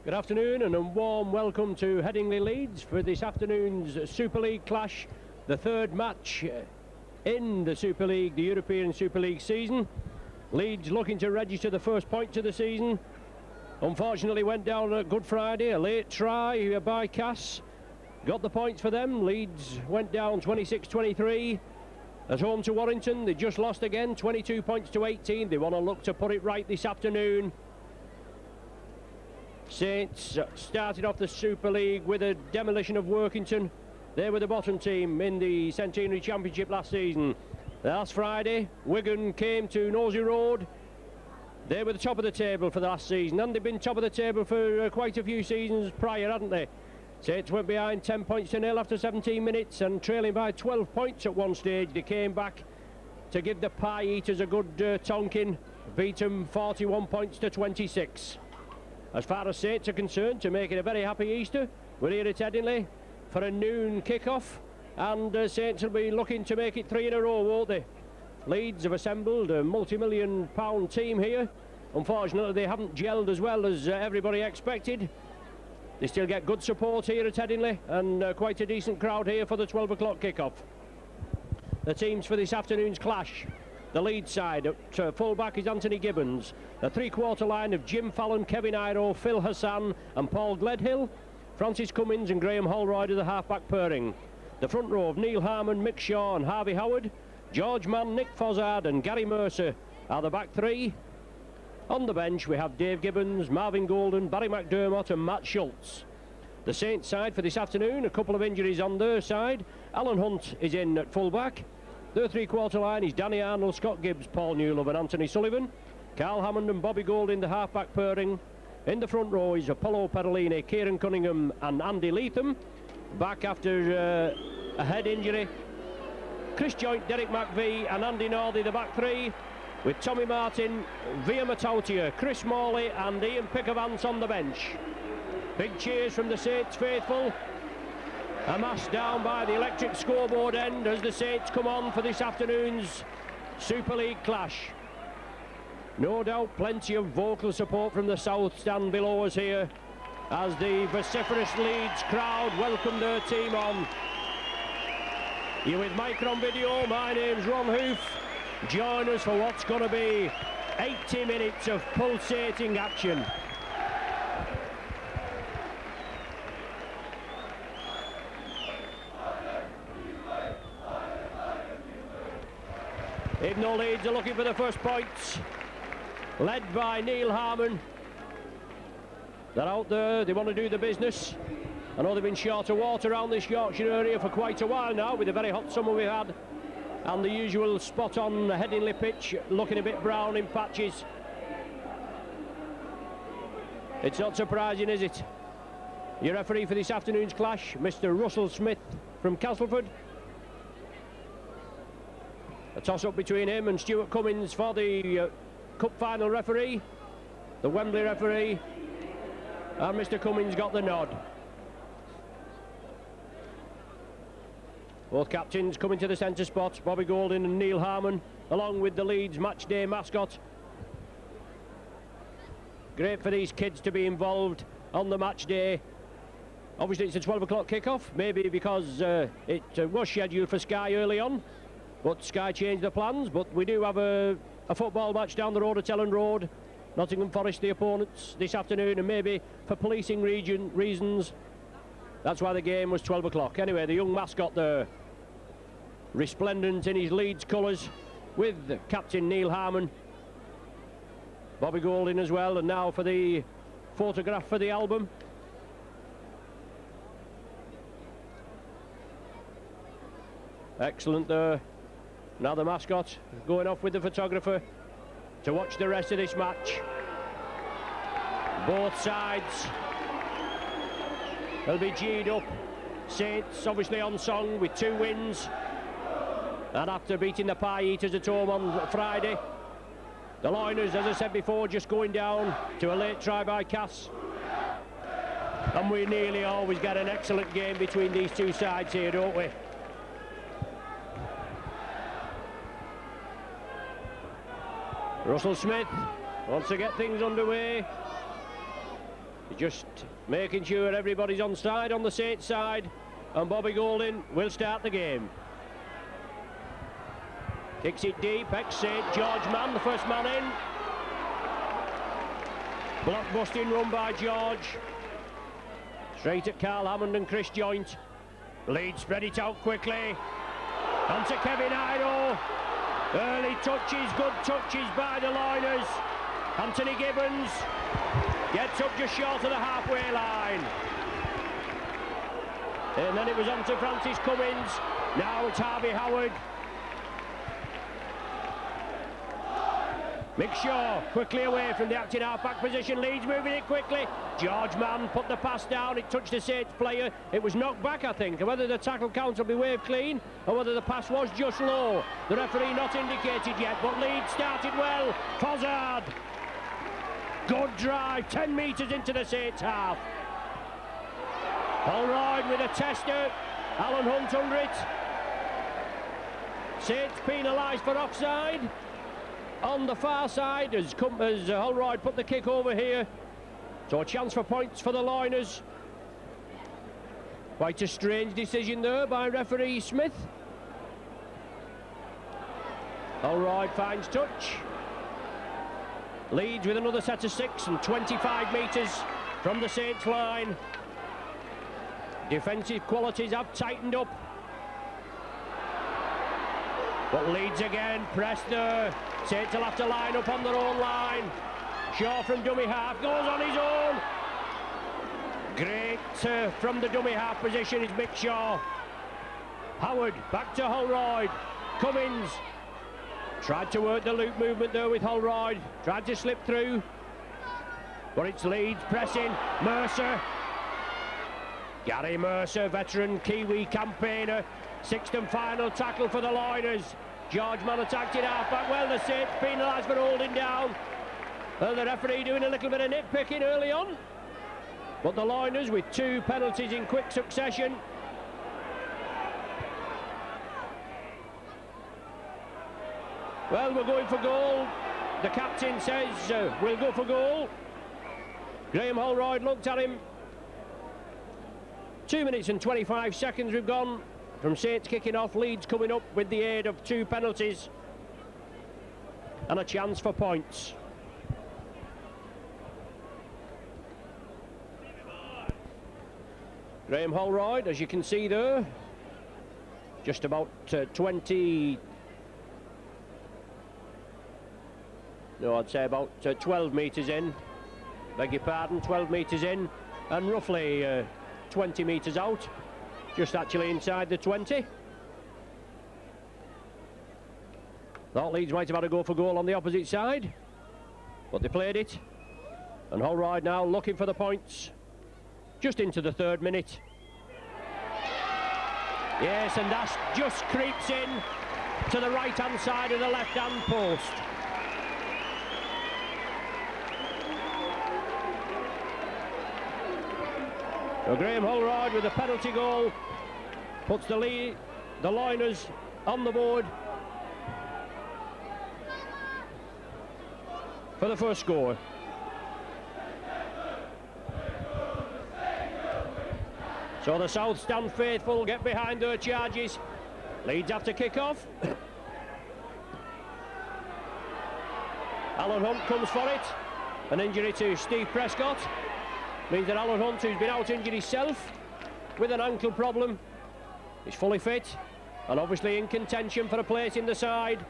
Good afternoon and a warm welcome to Headingley Leeds for this afternoon's Super League clash, the third match in the Super League, the European Super League season. Leeds looking to register the first point of the season. Unfortunately went down at Good Friday, a late try by Cass. Got the points for them. Leeds went down 26-23 at home to Warrington. They just lost again, 22 points to 18. They want to look to put it right this afternoon. Saints started off the Super League with a demolition of Workington. They were the bottom team in the Centenary Championship last season. Last Friday, Wigan came to Nosey Road. They were the top of the table for the last season, and they've been top of the table for quite a few seasons prior, hadn't they? Saints went behind 10 points to nil after 17 minutes and trailing by 12 points at one stage. They came back to give the Pie Eaters a good tonking, beat them 41 points to 26. As far as Saints are concerned, to make it a very happy Easter, we're here at Headingley for a noon kick-off, and Saints will be looking to make it 3 in a row, won't they? Leeds have assembled a multi-million pound team here. Unfortunately, they haven't gelled as well as everybody expected. They still get good support here at Headingley, and quite a decent crowd here for the 12 o'clock kick-off. The teams for this afternoon's clash. The Leeds side, at full-back is Anthony Gibbons. The three-quarter line of Jim Fallon, Kevin Iro, Phil Hassan and Paul Gledhill. Francis Cummins and Graham Holroyd are the half-back pairing. The front row of Neil Harmon, Mick Shaw and Harvey Howard. George Mann, Nick Fozzard and Gary Mercer are the back three. On the bench we have Dave Gibbons, Marvin Golden, Barry McDermott and Matt Schultz. The Saints side for this afternoon, a couple of injuries on their side. Alan Hunt is in at full-back. Their three-quarter line is Danny Arnold, Scott Gibbs, Paul Newlove and Anthony Sullivan. Carl Hammond and Bobby Gold in the half-back pairing. In the front row is Apollo Perolini, Kieran Cunningham and Andy Leatham. Back after a head injury, Chris Joint, Derek McVie and Andy Northey, the back three, with Tommy Martin, Via Matautia, Chris Morley and Ian Pickavance on the bench. Big cheers from the Saints faithful. Amassed down by the electric scoreboard end as the Saints come on for this afternoon's Super League clash. No doubt plenty of vocal support from the south stand below us here as the vociferous Leeds crowd welcome their team on. You're with Micron Video, my name's Ron Hoof. Join us for what's going to be 80 minutes of pulsating action. Even though Leeds are looking for the first points, led by Neil Harmon. They're out there, they want to do the business. I know they've been short of water around this Yorkshire area for quite a while now, with the very hot summer we had, and the usual spot on the Headingley pitch looking a bit brown in patches. It's not surprising, is it? Your referee for this afternoon's clash, Mr. Russell Smith from Castleford. A toss-up between him and Stuart Cummins for the Cup final referee, the Wembley referee, and Mr. Cummins got the nod. Both captains coming to the centre spots, Bobby Golding and Neil Harmon, along with the Leeds match day mascot. Great for these kids to be involved on the match day. Obviously it's a 12 o'clock kick-off, maybe because it was scheduled for Sky early on, but Sky changed the plans. But we do have a football match down the road at Ellen Road. Nottingham Forest the opponents this afternoon, and maybe for policing reasons, that's why the game was 12 o'clock. Anyway, the young mascot there, resplendent in his Leeds colours, with Captain Neil Harmon, Bobby Golding as well, and now for the photograph for the album. Excellent there. Now the mascot going off with the photographer to watch the rest of this match. Both sides will be G'd up. Saints obviously on song with 2 wins, and after beating the Pie Eaters at home on Friday. The Loiners, as I said before, just going down to a late try by Cass. And we nearly always get an excellent game between these two sides here, don't we? Russell Smith wants to get things underway. Just making sure everybody's on side on the Saints side, and Bobby Golding will start the game. Kicks it deep, ex-St George man, the first man in. Block-busting run by George. Straight at Carl Hammond and Chris Joint. Leeds spread it out quickly. On to Kevin Iro. Early touches, good touches by the Loiners. Anthony Gibbons gets up just short of the halfway line. And then it was on to Francis Cummins. Now it's Harvey Howard. Mick Shaw quickly away from the acting half-back position. Leeds moving it quickly. George Mann put the pass down. It touched the Saints player. It was knocked back, I think. And whether the tackle count will be waved clean or whether the pass was just low, the referee not indicated yet. But Leeds started well. Fozzard. Good drive. 10 metres into the Saints half. Holroyd with a tester. Alan Hunt under it. Saints penalised for offside. On the far side as Holroyd put the kick over here. So a chance for points for the Loiners. Quite a strange decision there by referee Smith. Holroyd finds touch. Leeds with another set of 6 and 25 metres from the Saints line. Defensive qualities have tightened up. But Leeds again, pressed there. Saints will have to line up on their own line. Shaw from dummy half, goes on his own. Great from the dummy half position is Mick Shaw. Howard, back to Holroyd. Cummins tried to work the loop movement there with Holroyd. Tried to slip through. But it's Leeds pressing. Mercer. Gary Mercer, veteran Kiwi campaigner. 6th and final tackle for the Loiners. George Mann attacked it half-back. Well, the Saints penalised for holding down. Well, the referee doing a little bit of nitpicking early on. But the Loiners with 2 penalties in quick succession. Well, we're going for goal. The captain says we'll go for goal. Graham Holroyd looked at him. 2 minutes and 25 seconds we've gone from Saints kicking off. Leeds coming up with the aid of 2 penalties and a chance for points. Graham Holroyd, as you can see there, just about 12 metres in. Beg your pardon, 12 metres in and roughly 20 metres out. Just actually inside the 20. Thought Leeds might have had a go for goal on the opposite side, but they played it. And Holroyd now looking for the points. Just into the 3rd minute. Yes, and that just creeps in to the right-hand side of the left-hand post. So Graham Holroyd with a penalty goal puts the Loiners on the board for the first score. So the South stand faithful, get behind their charges. Leeds have to kick off. Alan Hunt comes for it. An injury to Steve Prescott means that Alan Hunt, who's been out injured himself with an ankle problem, is fully fit and obviously in contention for a place in the side.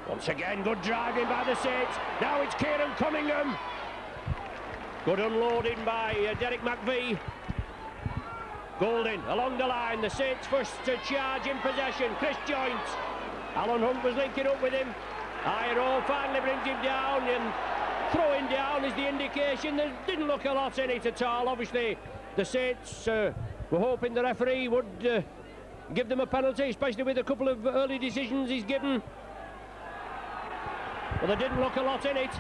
Once again, good driving by the Saints. Now it's Kieran Cunningham. Good unloading by Derek McVie. Golding along the line. The Saints first to charge in possession. Chris Joint. Alan Hunt was linking up with him. Iro finally brings him down, and throwing down is the indication. There didn't look a lot in it at all. Obviously, the Saints were hoping the referee would give them a penalty, especially with a couple of early decisions he's given. But there didn't look a lot in it.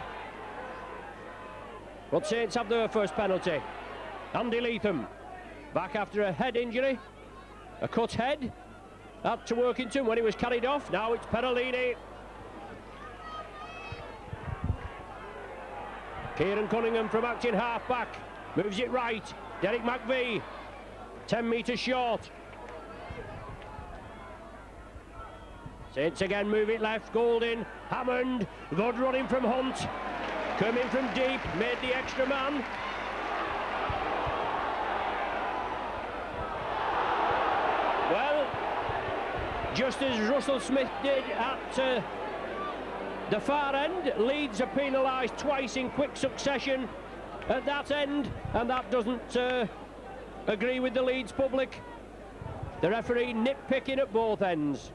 But Saints have their first penalty. Andy Leatham, back after a head injury, a cut head. Had to work into him when he was carried off. Now it's Perolini. Kieran Cunningham from acting half-back. Moves it right. Derek McVie. 10 metres short. Saints again move it left. Golding. Hammond. Good running from Hunt. Coming from deep. Made the extra man. Well, just as Russell Smith did at the far end, Leeds are penalised twice in quick succession at that end, and that doesn't agree with the Leeds public. The referee nitpicking at both ends.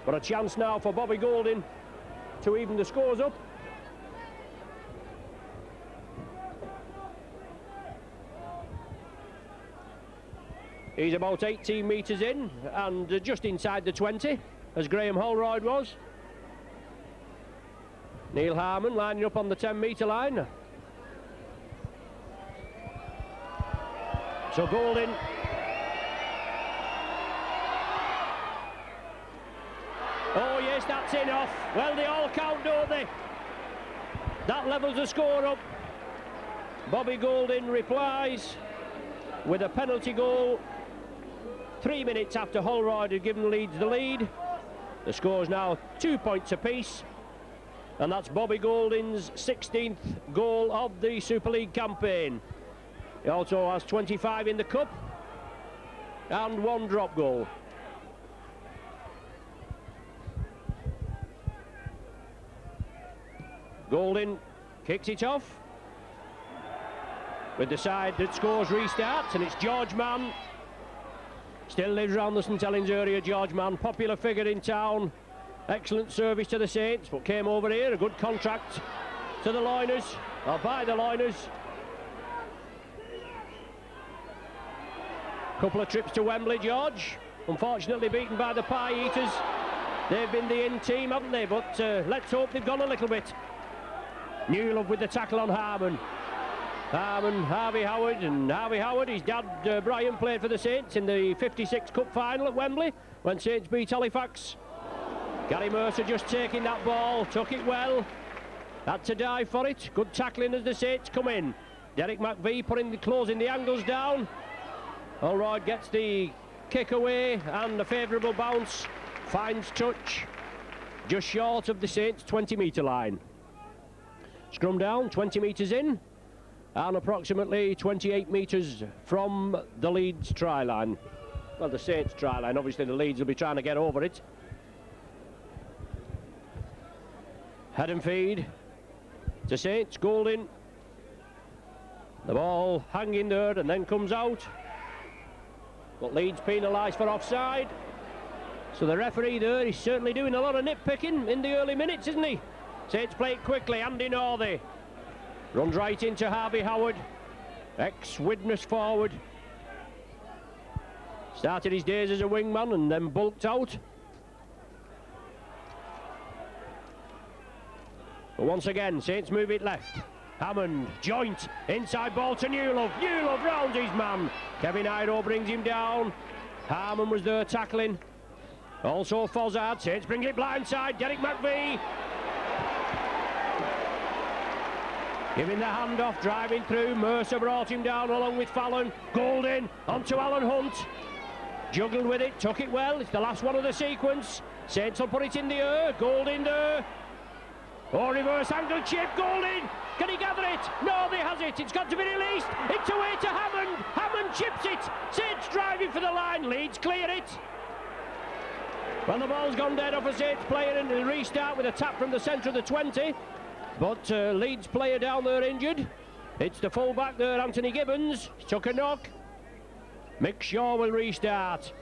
But a chance now for Bobby Golding to even the scores up. He's about 18 metres in and just inside the 20, as Graham Holroyd was. Neil Harmon lining up on the 10-metre line. So Golding. Oh yes, that's enough. Well, they all count, don't they? That levels the score up. Bobby Golding replies with a penalty goal 3 minutes after Holroyd had given Leeds the lead. The score's now 2 points apiece, and that's Bobby Golding's 16th goal of the Super League campaign. He also has 25 in the cup and 1 drop goal. Golding kicks it off with the side that scores restarts, and it's George Mann. Still lives around the St Helens area, George Mann, popular figure in town. Excellent service to the Saints, but came over here, a good contract to the Loiners, or by the Loiners. Couple of trips to Wembley, George. Unfortunately beaten by the Pie Eaters. They've been the in team, haven't they? But let's hope they've gone a little bit. Newlove with the tackle on Harmon. Harmon, Harvey Howard, and Harvey Howard, his dad Brian played for the Saints in the 56 Cup final at Wembley when Saints beat Halifax. Gary Mercer just taking that ball, took it well, had to dive for it. Good tackling as the Saints come in. Derek McVie closing the angles down. Holroyd gets the kick away and a favourable bounce, finds touch just short of the Saints 20-metre line. Scrum down, 20 metres in, and approximately 28 metres from the Leeds try line. Well, the Saints try line. Obviously the Leeds will be trying to get over it. Head and feed to Saints. Golding. The ball hanging there and then comes out. But Leeds penalised for offside. So the referee there is certainly doing a lot of nitpicking in the early minutes, isn't he? Saints play it quickly. Andy Northey runs right into Harvey Howard, ex-Widnes forward. Started his days as a wingman and then bulked out. But once again, Saints move it left. Hammond, joint, inside ball to Newlove. Newlove rounds his man. Kevin Iro brings him down. Harmon was there tackling. Also Fozzard. Saints bring it blindside. Derek McVie. Giving the handoff, driving through. Mercer brought him down along with Fallon. Golding onto Alan Hunt. Juggled with it, took it well. It's the last one of the sequence. Saints will put it in the air. Golding there. Oh, reverse angle chip. Golding. Can he gather it? No, he has it. It's got to be released. It's away to Hammond. Hammond chips it. Saints driving for the line. Leeds clear it. Well, the ball's gone dead off a Saints player and a restart with a tap from the centre of the 20. But Leeds player down there injured. It's the full-back there, Anthony Gibbons. He took a knock. Mick Shaw will restart.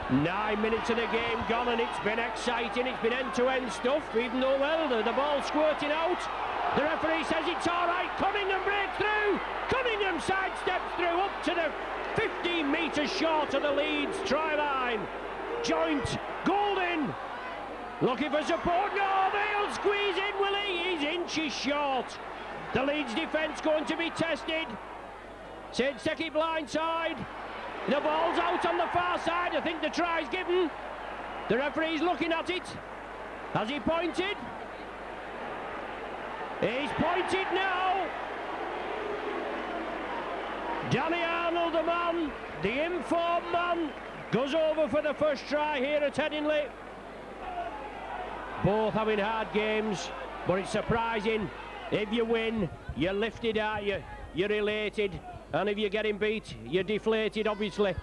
9 minutes of the game gone and it's been exciting. It's been end-to-end stuff, even though, well, the ball's squirting out. The referee says it's all right. Cunningham breaks through. Cunningham sidesteps through up to the 15 metres short of the Leeds try line. Joint. Golding. Looking for support. No, they'll squeeze in, will he? He's inches short. The Leeds defence going to be tested. Saints take it blindside. The ball's out on the far side. I think the try's given. The referee's looking at it. Has he pointed? He's pointed now. Danny Arnold, the man, the informed man, goes over for the first try here at Headingley. Both having hard games, but it's surprising. If you win, you're lifted, aren't you? You're elated. And if you're getting beat, you're deflated, obviously.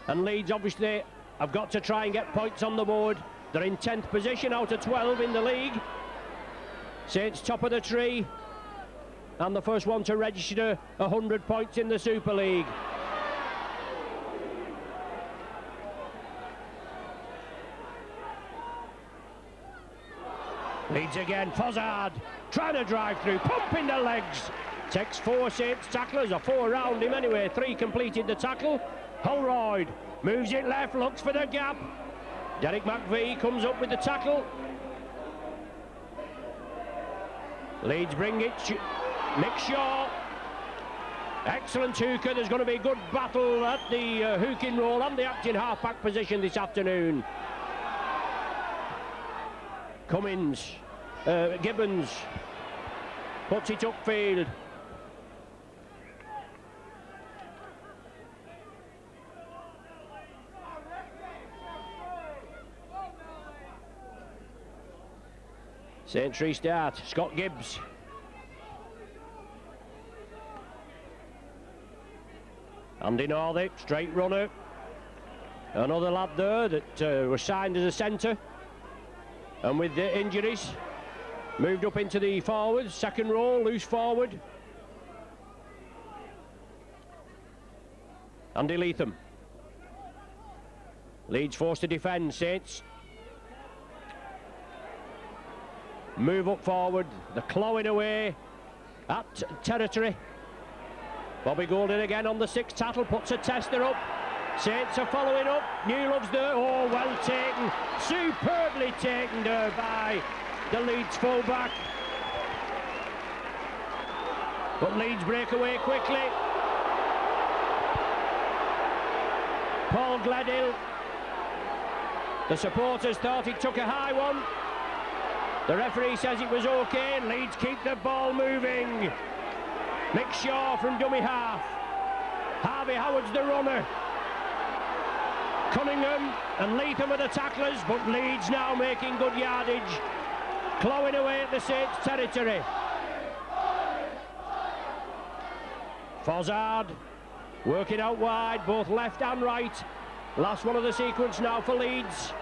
And Leeds, obviously, have got to try and get points on the board. They're in 10th position out of 12 in the league. Saints top of the tree. And the first one to register 100 points in the Super League. Leeds again, Fozzard trying to drive through, pumping the legs. Takes 4 Saints tacklers, or 4 around him anyway. 3 completed the tackle. Holroyd moves it left, looks for the gap. Derek McVie comes up with the tackle. Leeds bring it. Mick Shaw. Excellent hooker. There's going to be a good battle at the hooking role and the acting half-back position this afternoon. Gibbons puts it upfield. Saints restart. Scott Gibbs. Andy Northey, straight runner. Another lad there that was signed as a centre. And with the injuries, moved up into the forwards, second row, loose forward. Andy Leatham. Leeds forced to defend, Saints. Move up forward, the clawing away at territory. Bobby Golden again on the 6th tackle, puts a tester up. Saints are following up. Newlove's there. Oh, well taken. Superbly taken there by the Leeds fullback. But Leeds break away quickly. Paul Gledhill. The supporters thought he took a high one. The referee says it was okay. Leeds keep the ball moving. Mick Shaw from dummy half. Harvey Howard's the runner. Cunningham and Leatham are the tacklers, but Leeds now making good yardage, clawing away at the Saints territory. Fozzard working out wide, both left and right. Last one of the sequence now for Leeds.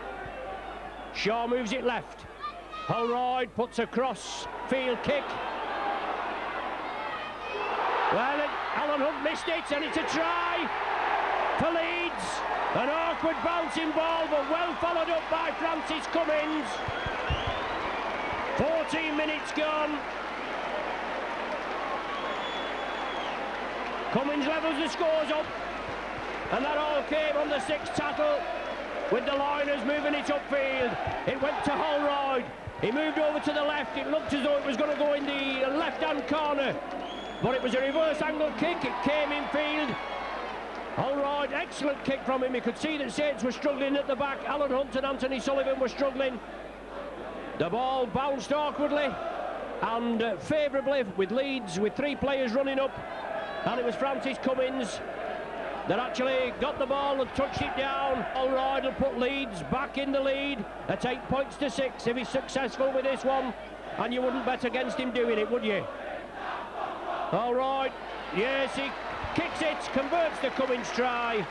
Shaw moves it left. Holroyd puts a cross field kick. Well, Alan Hunt missed it, and it's a try for Leeds. An awkward bouncing ball, but well followed up by Francis Cummins. 14 minutes gone. Cummins levels the scores up, and that all came on the 6th tackle with the liners moving it upfield. It went to Holroyd. He moved over to the left. It looked as though it was going to go in the left-hand corner, but it was a reverse angle kick. It came in field. Holroyd, excellent kick from him. You could see that Saints were struggling at the back. Alan Hunt and Anthony Sullivan were struggling. The ball bounced awkwardly and favourably with Leeds, with 3 players running up, and it was Francis Cummins that actually got the ball and touched it down. Holroyd will put Leeds back in the lead at 8 points to 6 if he's successful with this one, and you wouldn't bet against him doing it, would you? Holroyd, yes, he kicks it, converts the Cummins try.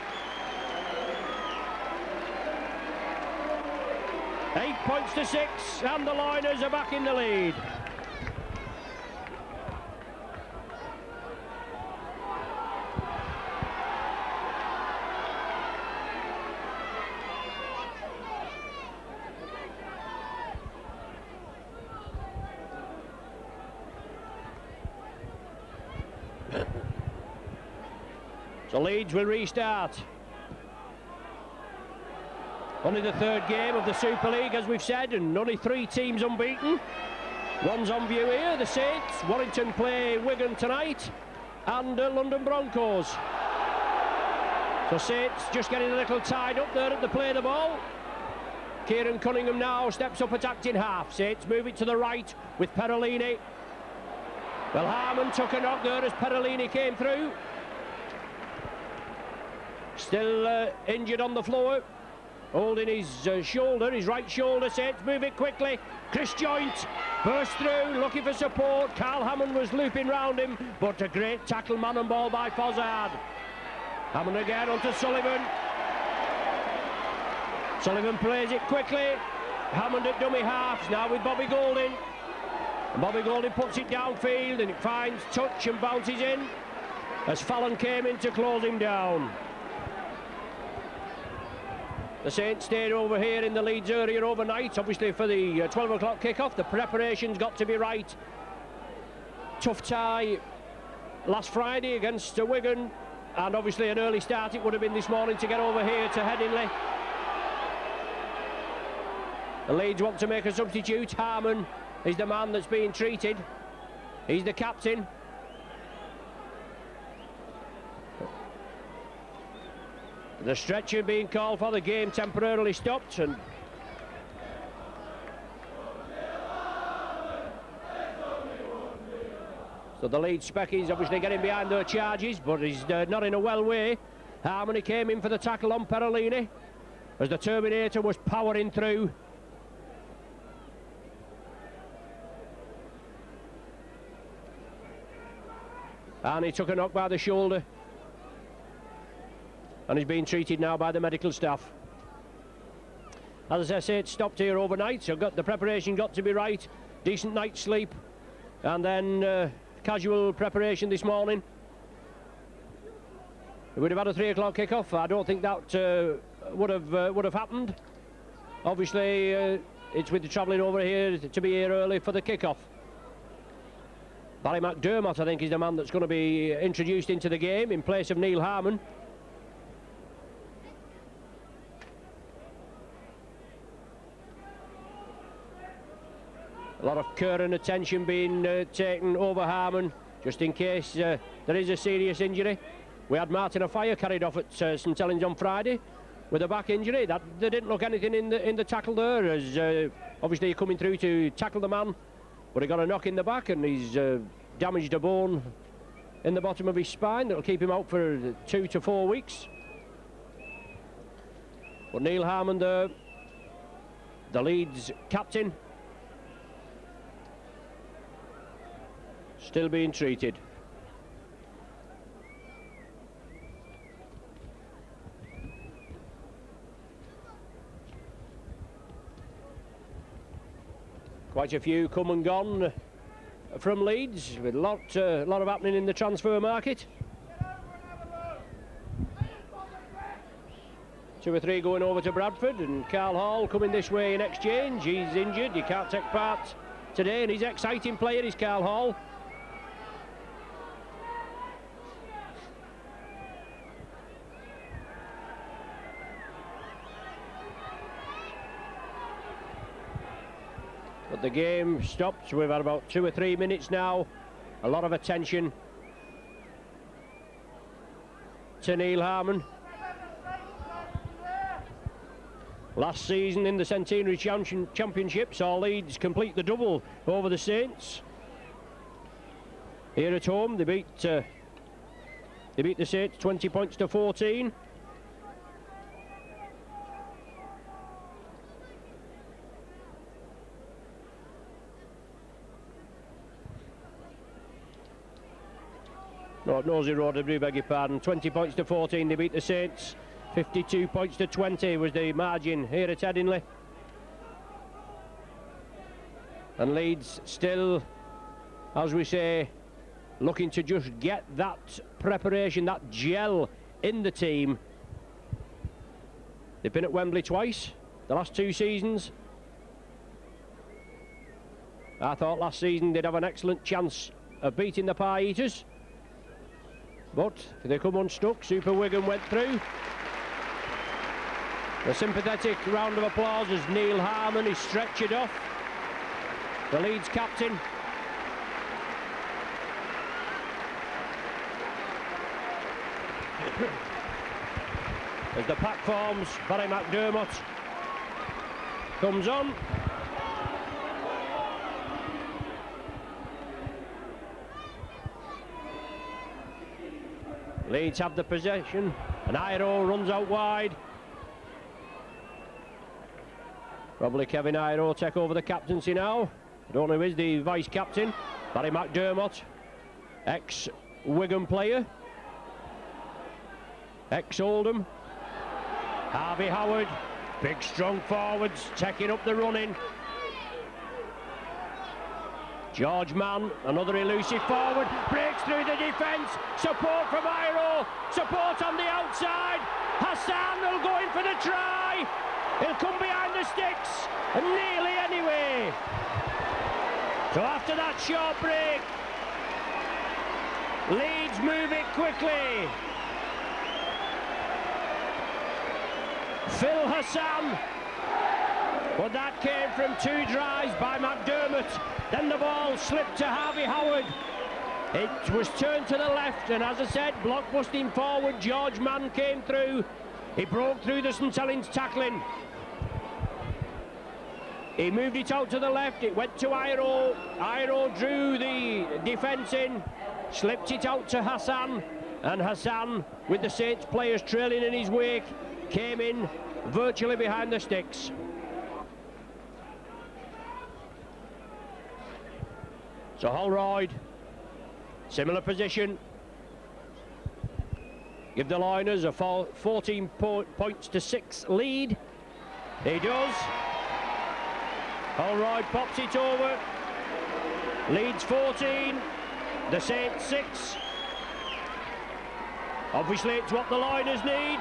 8 points to 6, and the liners are back in the lead. So Leeds will restart. Only the 3rd game of the Super League, as we've said, and only 3 teams unbeaten. One's on view here, the Saints. Warrington play Wigan tonight, and London Broncos. So Saints just getting a little tied up there at the play of the ball. Kieran Cunningham now steps up at acting half. Saints move it to the right with Perolini. Well, Harmon took a knock there as Perellini came through. Still injured on the floor. Holding his shoulder, his right shoulder. Saints move it quickly. Chris Joint burst through, looking for support. Carl Hammond was looping round him, but a great tackle, man and ball by Fozzard. Hammond again onto Sullivan. Sullivan plays it quickly. Hammond at dummy halves now with Bobby Golding. And Bobby Golding puts it downfield and it finds touch and bounces in as Fallon came in to close him down. The Saints stayed over here in the Leeds area overnight, obviously for the 12 o'clock kick-off. The preparation's got to be right. Tough tie last Friday against Wigan, and obviously an early start it would have been this morning to get over here to Headingley. The Leeds want to make a substitute. Harmon is the man that's being treated. He's the captain. The stretcher being called for, the game temporarily stopped, and so the Leeds Speckies obviously getting behind their charges, but he's not in a well way. Harmony came in for the tackle on Perellini as the Terminator was powering through. And he took a knock by the shoulder. And he's being treated now by the medical staff. As I say, it stopped here overnight, so the preparation got to be right. Decent night's sleep, and then casual preparation this morning. We would have had a 3 o'clock kick-off. I don't think that would have happened. Obviously, it's with the travelling over here to be here early for the kick-off. Barry McDermott, I think, is the man that's going to be introduced into the game in place of Neil Harmon. A lot of current attention being taken over Harmon, just in case there is a serious injury. We had Martin Ofire carried off at St Helens on Friday with a back injury. There didn't look anything in the tackle there, as obviously coming through to tackle the man, but he got a knock in the back and he's damaged a bone in the bottom of his spine. That'll keep him out for 2 to 4 weeks. But Neil Harmon there, the Leeds captain, still being treated. Quite a few come and gone from Leeds, with a lot of happening in the transfer market. 2 or 3 going over to Bradford, and Carl Hall coming this way in exchange. He's injured, he can't take part today, and he's an exciting player, is Carl Hall. But the game stopped. We've had about 2 or 3 minutes now. A lot of attention to Neil Harmon. Last season in the Centenary Championship saw Leeds complete the double over the Saints. Here at home, they beat the Saints 20 points to 14. No, Nosey Road, I do beg your pardon. 20 points to 14, they beat the Saints. 52 points to 20 was the margin here at Headingley. And Leeds still, as we say, looking to just get that preparation, that gel in the team. They've been at Wembley twice, the last 2 seasons. I thought last season they'd have an excellent chance of beating the Pie Eaters, but they come unstuck. Super Wigan went through. A sympathetic round of applause as Neil Harmon is stretchered off, the Leeds captain. As the pack forms, Barry McDermott comes on. Leeds have the possession, and Iro runs out wide. Probably Kevin Iro take over the captaincy now. I don't know who is the vice-captain. Barry McDermott, ex-Wigan player. Ex-Oldham. Harvey Howard, big strong forwards, taking up the running. George Mann, another elusive forward, breaks through the defence. Support from Iro, support on the outside. Hassan will go in for the try. He'll come behind the sticks, and nearly anyway. So after that short break, Leeds move it quickly. Phil Hassan, but that came from two tries by McDermott. Then the ball slipped to Harvey Howard. It was turned to the left, and as I said, block-busting forward George Mann came through. He broke through the St Helens tackling. He moved it out to the left, it went to Iro. Iro drew the defence in, slipped it out to Hassan, and Hassan, with the Saints players trailing in his wake, came in virtually behind the sticks. So Holroyd, similar position. Give the Liners a 14 points to 6 lead. He does. Holroyd pops it over. Leeds 14, the Saints 6. Obviously it's what the Liners need.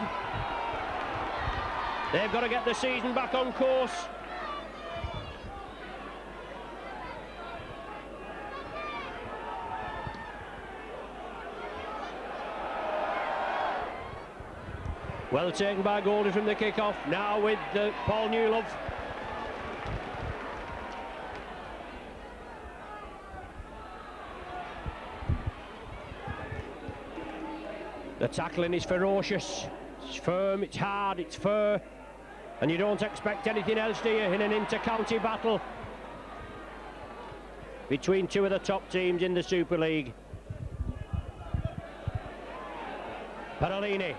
They've got to get the season back on course. Well taken by Goldie from the kick-off. Now with Paul Newlove. The tackling is ferocious. It's firm, it's hard, it's fair. And you don't expect anything else, do you, in an inter-county battle between two of the top teams in the Super League. Perolini.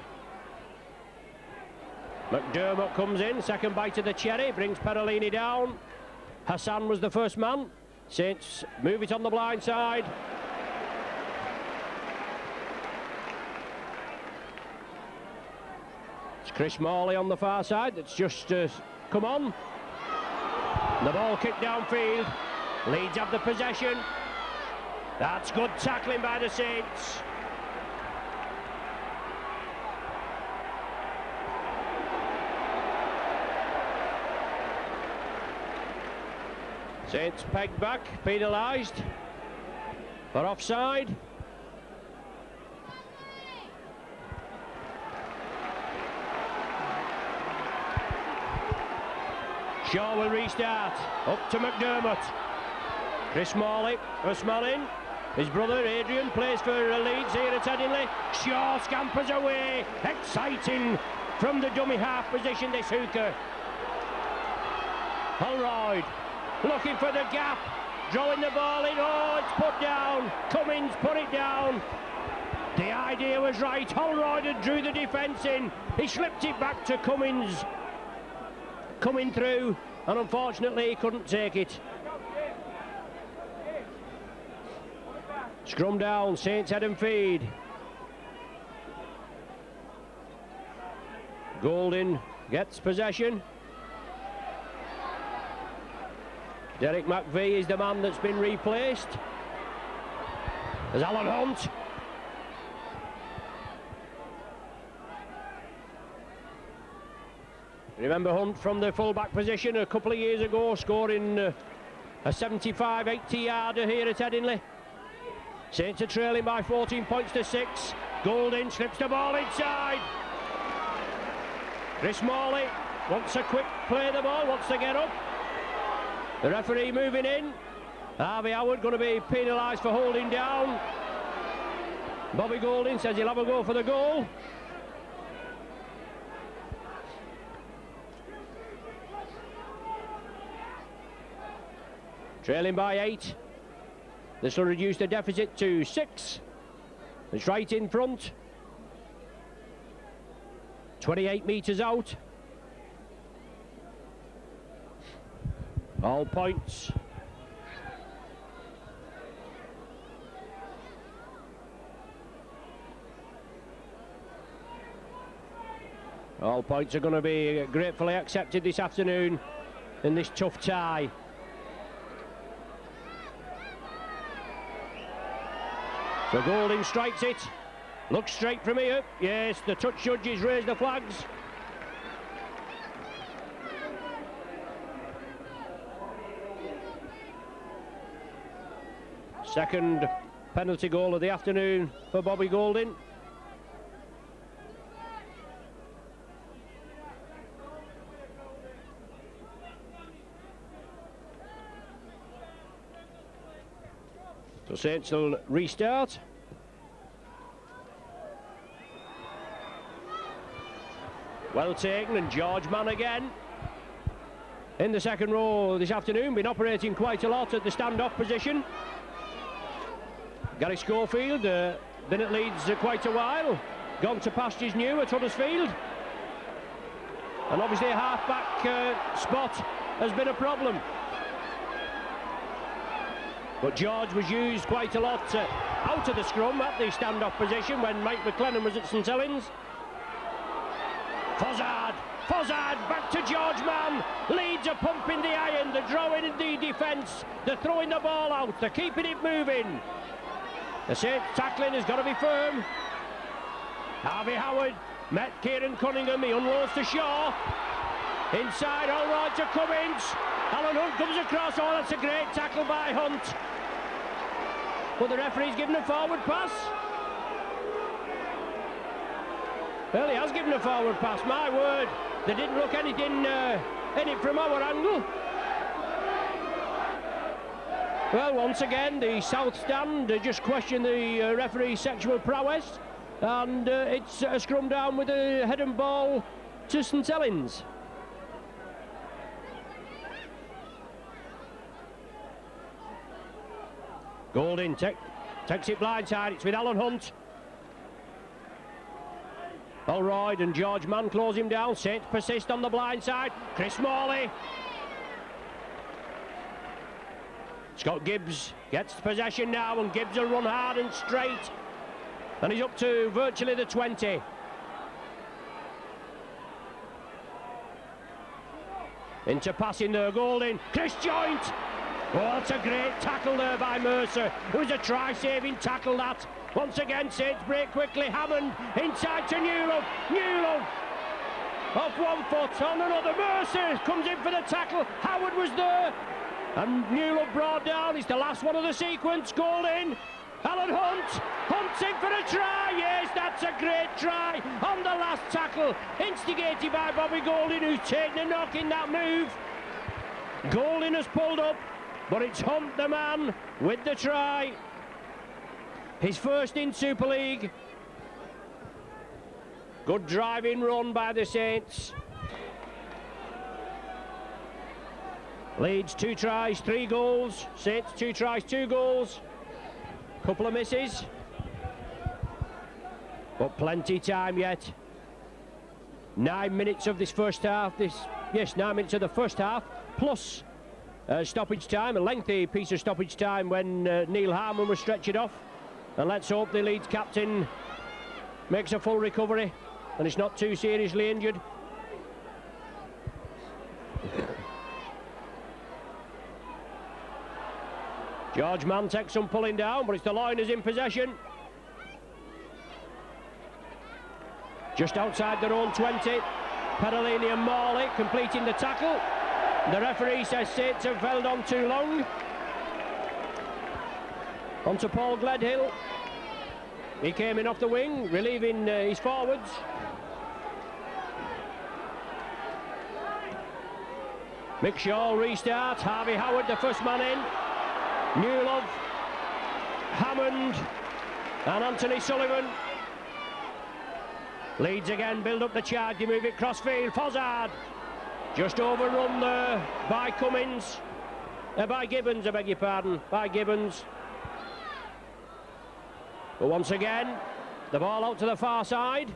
McDermott comes in, second bite of the cherry, brings Perolini down. Hassan was the first man. Saints move it on the blind side. It's Chris Morley on the far side that's just come on. The ball kicked downfield. Leeds have the possession. That's good tackling by the Saints. Saints pegged back, penalised for offside. Shaw will restart, up to McDermott. Chris Morley, first man in. His brother Adrian plays for Leeds here at Headingley. Shaw scampers away, exciting from the dummy half position, this hooker. Holroyd looking for the gap, drawing the ball in. Oh, it's put down. Cummins put it down. The idea was right. Holroyd had drew the defence in. He slipped it back to Cummins. Coming through, and unfortunately he couldn't take it. Scrum down, Saints head and feed. Golding gets possession. Derek McVie is the man that's been replaced. There's Alan Hunt. Remember Hunt from the full-back position a couple of years ago, scoring a 75-80 yarder here at Headingley. Saints are trailing by 14 points to 6. Golding slips the ball inside. Chris Morley wants a quick play the ball, wants to get up. The referee moving in. Harvey Howard going to be penalised for holding down. Bobby Golding says he'll have a go for the goal. Trailing by 8. This will reduce the deficit to 6. It's right in front. 28 metres out. All points. All points are going to be gratefully accepted this afternoon in this tough tie. So Golding strikes it. Looks straight from here. Yes, the touch judges raise the flags. Second penalty goal of the afternoon for Bobby Golding. So Saints will restart. Well taken, and George Mann again in the second row this afternoon, been operating quite a lot at the stand-off position. Gary Schofield, been at Leeds quite a while, gone to pastures new at Huddersfield, and obviously a half-back spot has been a problem. But George was used quite a lot out of the scrum at the stand-off position when Mike McLennan was at St Helens. Fozzard, back to George Mann. Leeds are pumping the iron, they're drawing in the defence, they're throwing the ball out, they're keeping it moving. The Saints tackling has got to be firm. Harvey Howard met Kieran Cunningham, he unloads to Shaw. Inside, all right to Cummins. Alan Hunt comes across, oh that's a great tackle by Hunt. But the referee's given a forward pass. Well, he has given a forward pass, my word. They didn't look anything in it from our angle. Well, once again, the South Stand just questioned the referee's sexual prowess, and it's a scrum down with a head and ball to St Helens. Golding takes it blindside, it's with Alan Hunt. Holroyd and George Mann close him down. Saints persist on the blind side. Chris Morley. Scott Gibbs gets possession now, and Gibbs will run hard and straight. And he's up to virtually the 20. Into passing there, Golding. Chris Joint. Oh, that's a great tackle there by Mercer. It was a try-saving tackle that. Once again, Saints break quickly. Hammond inside to Newlove. Newlove off one foot on another. Mercer comes in for the tackle. Howard was there. And Newlove brought down. It's the last one of the sequence. Golding. Alan Hunt. Hunt's in for a try. Yes, that's a great try on the last tackle. Instigated by Bobby Golding, who's taken a knock in that move. Golding has pulled up, but it's Hunt the man with the try. His first in Super League. Good driving run by the Saints. Leeds 2 tries, 3 goals. Saints 2 tries, 2 goals. Couple of misses. But plenty time yet. 9 minutes of this first half. 9 minutes of the first half. Plus stoppage time, a lengthy piece of stoppage time when Neil Harmon was stretchered off. And let's hope the Leeds captain makes a full recovery and is not too seriously injured. George Mann takes some pulling down, but it's the Loiners in possession. Just outside their own 20, Perolini and Morley completing the tackle. The referee says Saints have held on too long. On to Paul Gledhill. He came in off the wing, relieving his forwards. Mick Shaw restart. Harvey Howard, the first man in. Newlove, Hammond, and Anthony Sullivan. Leeds again build up the charge. They move it crossfield. Fozzard just overrun there by Cummins. By Gibbons, I beg your pardon. By Gibbons. But once again, the ball out to the far side.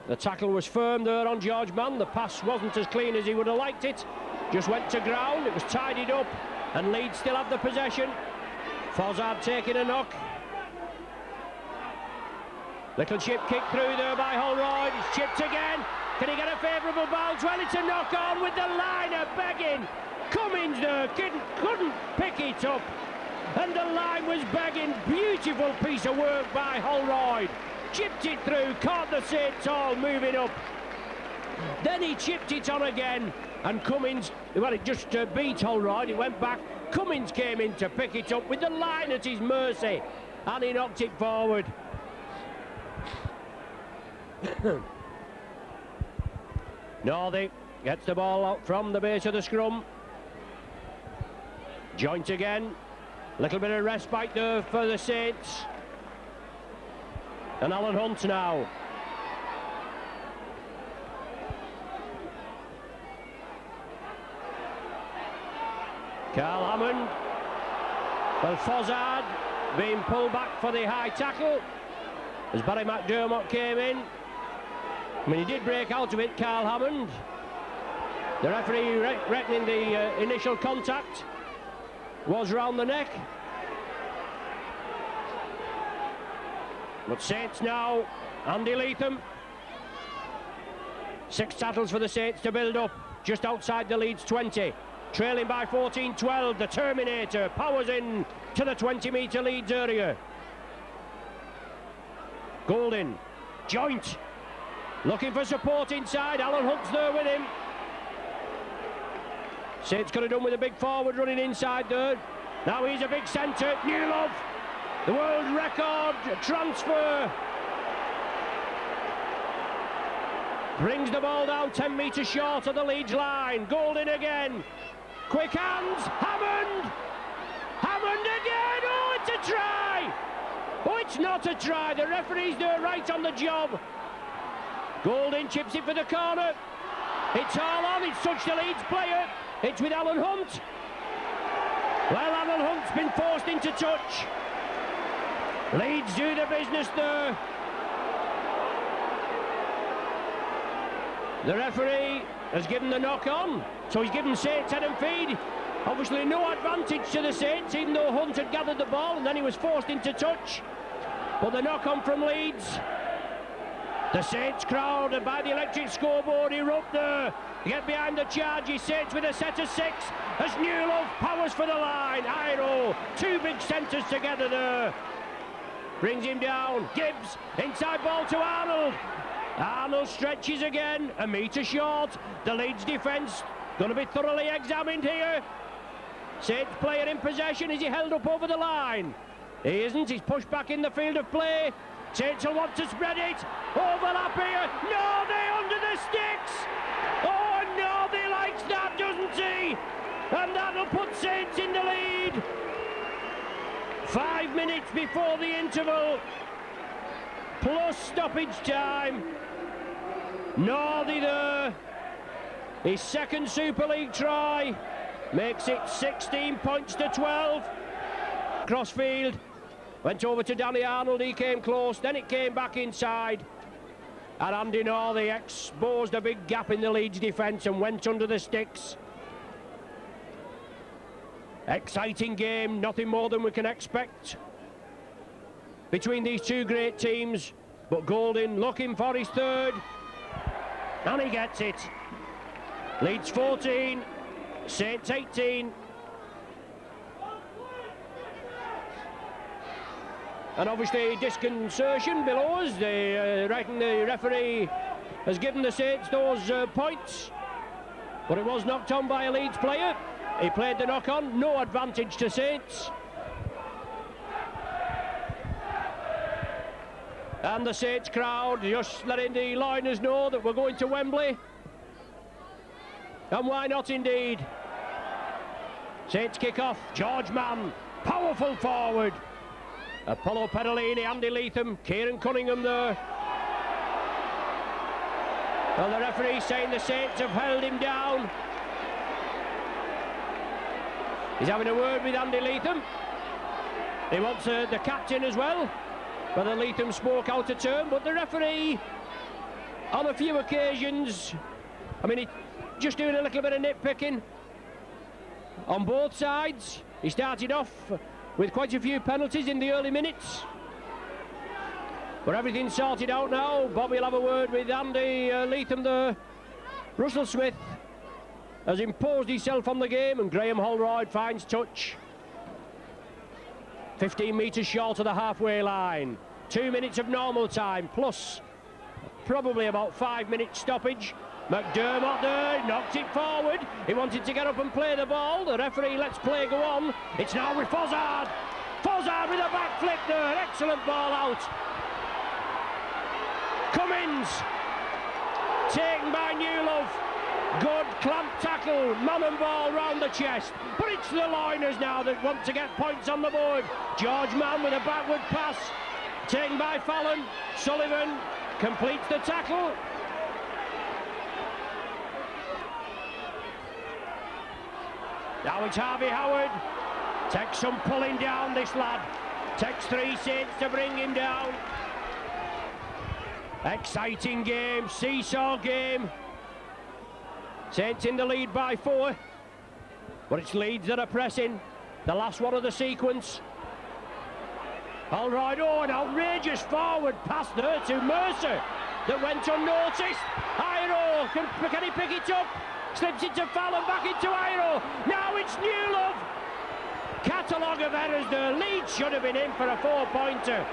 The tackle was firm there on George Mann. The pass wasn't as clean as he would have liked it. Just went to ground. It was tidied up, and Leeds still have the possession. Fozzard taking a knock. Little chip kick through there by Holroyd. It's chipped again. Can he get a favourable bounce? Well, it's a knock on with the liner begging. Cummins there couldn't pick it up, and the line was begging. Beautiful piece of work by Holroyd. Chipped it through, caught the St. Tall moving up. Then he chipped it on again, and Cummins, well, it just beat Holroyd. It went back. Cummins came in to pick it up with the line at his mercy, and he knocked it forward. Northey gets the ball out from the base of the scrum. Joint again. Little bit of respite there for the Saints. And Alan Hunt now. Carl Hammond. Well, Fozzard being pulled back for the high tackle as Barry McDermott came in. I mean, he did break out of it, Carl Hammond. The referee reckoning the initial contact was round the neck. But Saints now, Andy Leatham. 6 tackles for the Saints to build up, just outside the Leeds 20. Trailing by 14-12, the Terminator powers in to the 20-metre Leeds area. Golding, Joint, looking for support inside. Alan Hunt's there with him. Saints could have done with a big forward running inside there. Now he's a big centre. Newlove, the world record transfer. Brings the ball down 10 metres short of the Leeds line. Golding again. Quick hands. Hammond. Hammond again. Oh, it's a try. Oh, it's not a try. The referee's there right on the job. Golding chips it for the corner. It's all on. It's touched the Leeds player. It's with Alan Hunt. Well, Alan Hunt's been forced into touch. Leeds do the business there. The referee has given the knock on, so he's given Saints head and feed. Obviously no advantage to the Saints, even though Hunt had gathered the ball and then he was forced into touch. But the knock on from Leeds. The Saints crowd, and by the electric scoreboard erupt there. Get behind the charge, Saints with a set of 6 as Newlove powers for the line. Iro, 2 big centres together there. Brings him down. Gibbs, inside ball to Arnold. Arnold stretches again, a metre short. The Leeds defence going to be thoroughly examined here. Saints player in possession. Is he held up over the line? He isn't. He's pushed back in the field of play. Saints will want to spread it. Overlap here. Northey under the sticks. Oh, Northey likes that, doesn't he? And that'll put Saints in the lead. 5 minutes before the interval, plus stoppage time. Northey there, his second Super League try, makes it 16 points to 12. Crossfield went over to Danny Arnold, he came close, then it came back inside. And Andy Northey exposed a big gap in the Leeds defence and went under the sticks. Exciting game, nothing more than we can expect between these two great teams. But Golding looking for his third, and he gets it. Leeds 14, Saints 18. And obviously disconcertion below us. They reckon the referee has given the Saints those points, but it was knocked on by a Leeds player. He played the knock on, no advantage to Saints. And the Saints crowd just letting the liners know that we're going to Wembley. And why not indeed? Saints kick off. George Mann, powerful forward. Apollo Pedalini, Andy Leatham, Kieran Cunningham there. Well, the referee saying the Saints have held him down. He's having a word with Andy Leatham. He wants the captain as well. Whether Leatham spoke out a term, but the referee on a few occasions. I mean, just doing a little bit of nitpicking on both sides. He started off with quite a few penalties in the early minutes, but everything's sorted out now. Bobby will have a word with Andy Leatham there. Russell Smith has imposed himself on the game, and Graham Holroyd finds touch. 15 metres short of the halfway line. 2 minutes of normal time, plus probably about 5 minutes stoppage. McDermott there, knocked it forward. He wanted to get up and play the ball. The referee lets play go on. It's now with Fozzard. Fozzard with a back flick there. Excellent ball out. Cummins, taken by Newlove. Good clamp tackle, man and ball round the chest. But it's the Loiners now that want to get points on the board. George Mann with a backward pass, taken by Fallon. Sullivan completes the tackle. Now it's Harvey Howard. Takes some pulling down, this lad. Takes 3 Saints to bring him down. Exciting game, seesaw game. Saints in the lead by 4, but it's Leeds that are pressing. The last one of the sequence. Holroyd, oh, an outrageous forward pass there to Mercer that went unnoticed. Iro, can he pick it up? Slips it to Fallon, back into Iro. Now it's Newlove. Catalogue of errors there. Leeds should have been in for a 4-pointer.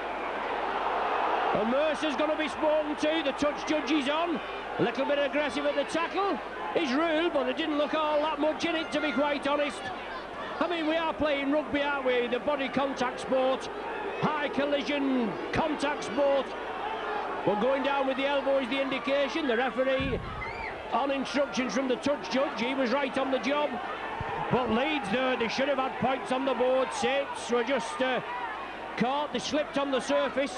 And Mercer's going to be spoken to. The touch judge is on. A little bit aggressive at the tackle. Is ruled, but there didn't look all that much in it, to be quite honest. I mean, we are playing rugby, aren't we? The body contact sport, high collision contact sport. We're going down with the elbow is the indication. The referee, on instructions from the touch judge, he was right on the job. But Leeds there, they should have had points on the board. Saints were just caught, they slipped on the surface.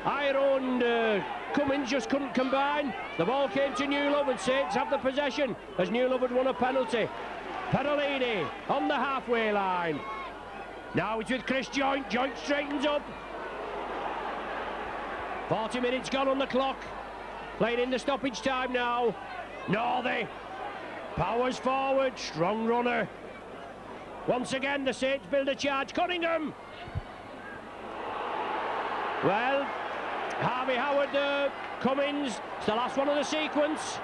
Iro and Cummins just couldn't combine. The ball came to Newlove and Saints have the possession as Newlove had won a penalty. Perolini on the halfway line. Now it's with Chris Joint. Joint straightens up. 40 minutes gone on the clock. Playing in the stoppage time now. Northey powers forward. Strong runner. Once again the Saints build a charge. Cunningham. Well, Harvey Howard there, Cummins, it's the last one of the sequence.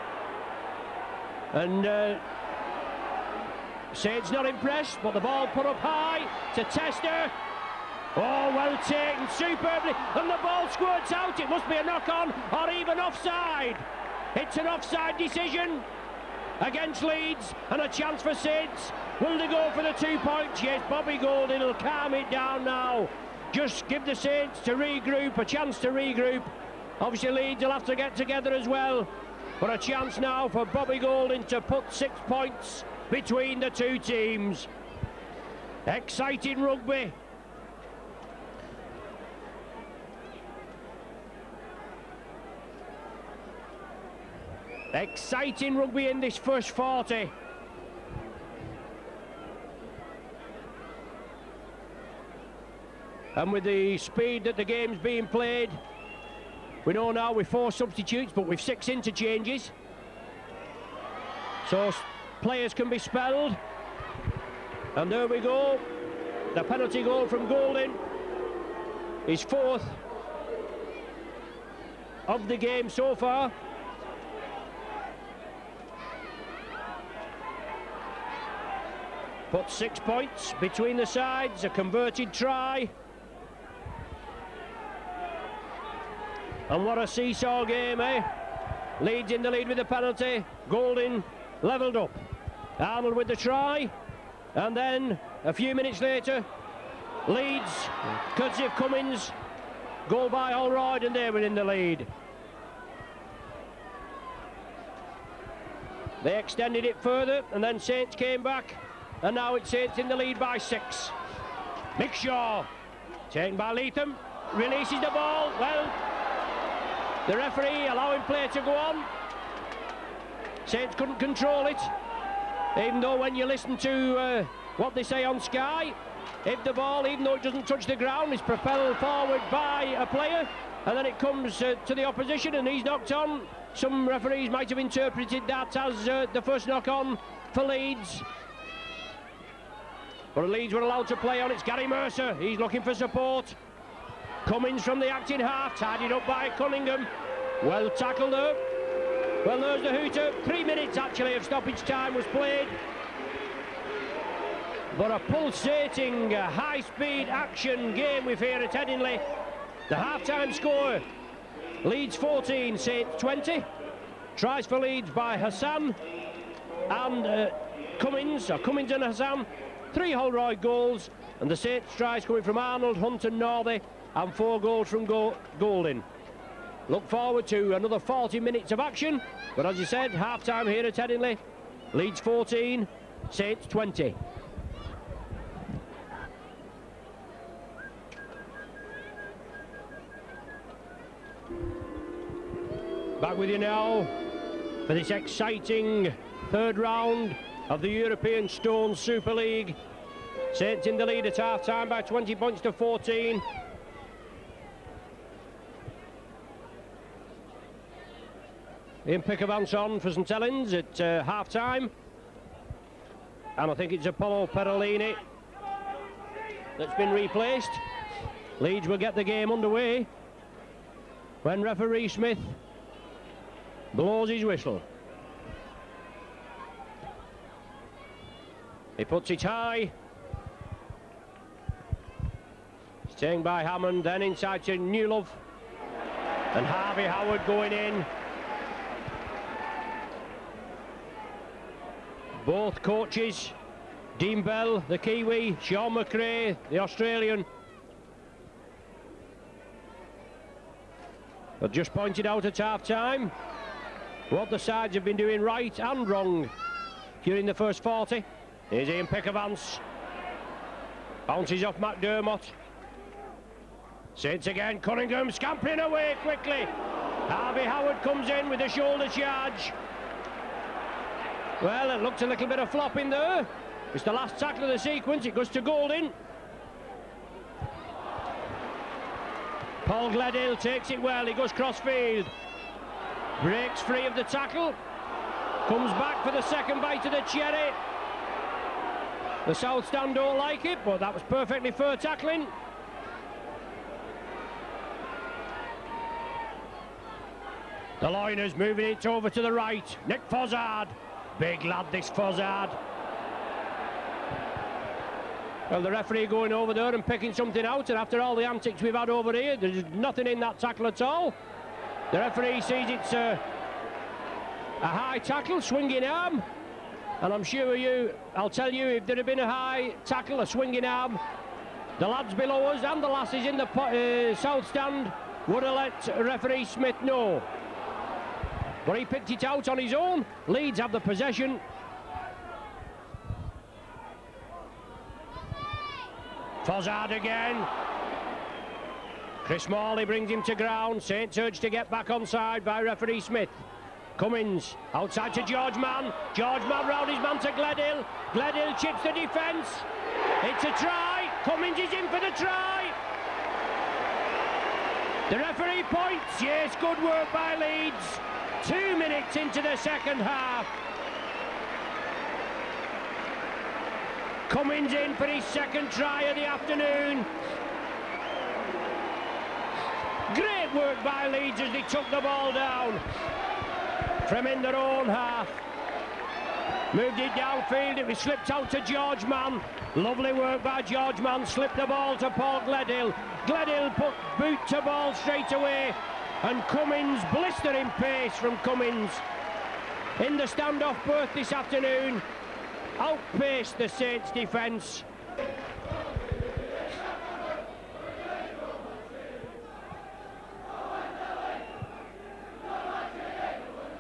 And Saints not impressed, but the ball put up high to Tester. Oh, well taken, superbly, and the ball squirts out. It must be a knock-on or even offside. It's an offside decision against Leeds, and a chance for Saints. Will they go for the 2 points? Yes, Bobby Golding will calm it down now. Just give the Saints to regroup, a chance to regroup. Obviously Leeds will have to get together as well. But a chance now for Bobby Golding to put 6 points between the two teams. Exciting rugby. Exciting rugby in this first 40. And with the speed that the game's being played, we know now with 4 substitutes, but with 6 interchanges. So players can be spelled. And there we go. The penalty goal from Golding is 4th of the game so far. Put 6 points between the sides, a converted try. And what a seesaw game, eh? Leeds in the lead with the penalty. Golding levelled up. Arnold with the try. And then, a few minutes later, Leeds, courtesy of Cummins, goal by Holroyd, and they were in the lead. They extended it further, and then Saints came back. And now it's Saints in the lead by 6. Mick Shaw, taken by Leatham, releases the ball. Well, the referee allowing play to go on. Saints couldn't control it, even though when you listen to what they say on Sky, if the ball, even though it doesn't touch the ground, is propelled forward by a player, and then it comes to the opposition and he's knocked on. Some referees might have interpreted that as the first knock on for Leeds. But Leeds were allowed to play on. It's Gary Mercer, he's looking for support. Cummins from the acting half, tidied up by Cunningham. Well tackled up. Well, there's the hooter. 3 minutes actually of stoppage time was played. But a pulsating, high-speed action game we've here at Headingley. The half-time score, Leeds 14, Saints 20. Tries for Leeds by Hassan and Cummins and Hassan. 3 Holroyd goals, and the Saints tries coming from Arnold, Hunt and Northey, and 4 goals from Golding. Look forward to another 40 minutes of action, but as you said, half-time here at Headingley. Leeds 14, Saints 20. Back with you now for this exciting third round of the European Stone Super League. Saints in the lead at half-time by 20 points to 14. Ian Pickavance on for St Helens at half-time. And I think it's Apollo Perolini that's been replaced. Leeds will get the game underway when referee Smith blows his whistle. He puts it high. Staying by Hammond, then inside to Newlove. And Harvey Howard going in. Both coaches, Dean Bell, the Kiwi, Sean McRae, the Australian, have just pointed out at half-time what the sides have been doing right and wrong during the first 40. Here's Ian Pickavance. Bounces off McDermott. Saints again, Cunningham scampering away quickly. Harvey Howard comes in with a shoulder charge. Well, it looked a little bit of flop in there. It's the last tackle of the sequence. It goes to Golding. Paul Gledhill takes it well. He goes crossfield. Breaks free of the tackle. Comes back for the second bite of the cherry. The South Stand don't like it, but that was perfectly fair tackling. The Loiners moving it over to the right. Nick Fozzard. Big lad, this Fozzard. Well, the referee going over there and picking something out, and after all the antics we've had over here, there's nothing in that tackle at all. The referee sees it's a high tackle, swinging arm, and I'm sure I'll tell you, if there had been a high tackle, a swinging arm, the lads below us and the lasses in the South Stand would have let referee Smith know. But he picked it out on his own. Leeds have the possession. Fozzard again. Chris Morley brings him to ground. Saints urged to get back onside by referee Smith. Cummins outside to George Mann. George Mann round his man to Gledhill. Gledhill chips the defence. It's a try. Cummins is in for the try. The referee points. Yes, good work by Leeds. 2 minutes into the second half. Cummins in for his second try of the afternoon. Great work by Leeds as they took the ball down from in their own half. Moved it downfield, it was slipped out to George Mann. Lovely work by George Mann, slipped the ball to Paul Gledhill. Gledhill put boot to ball straight away. And Cummins, blistering pace from Cummins. In the standoff berth this afternoon, outpaced the Saints defence.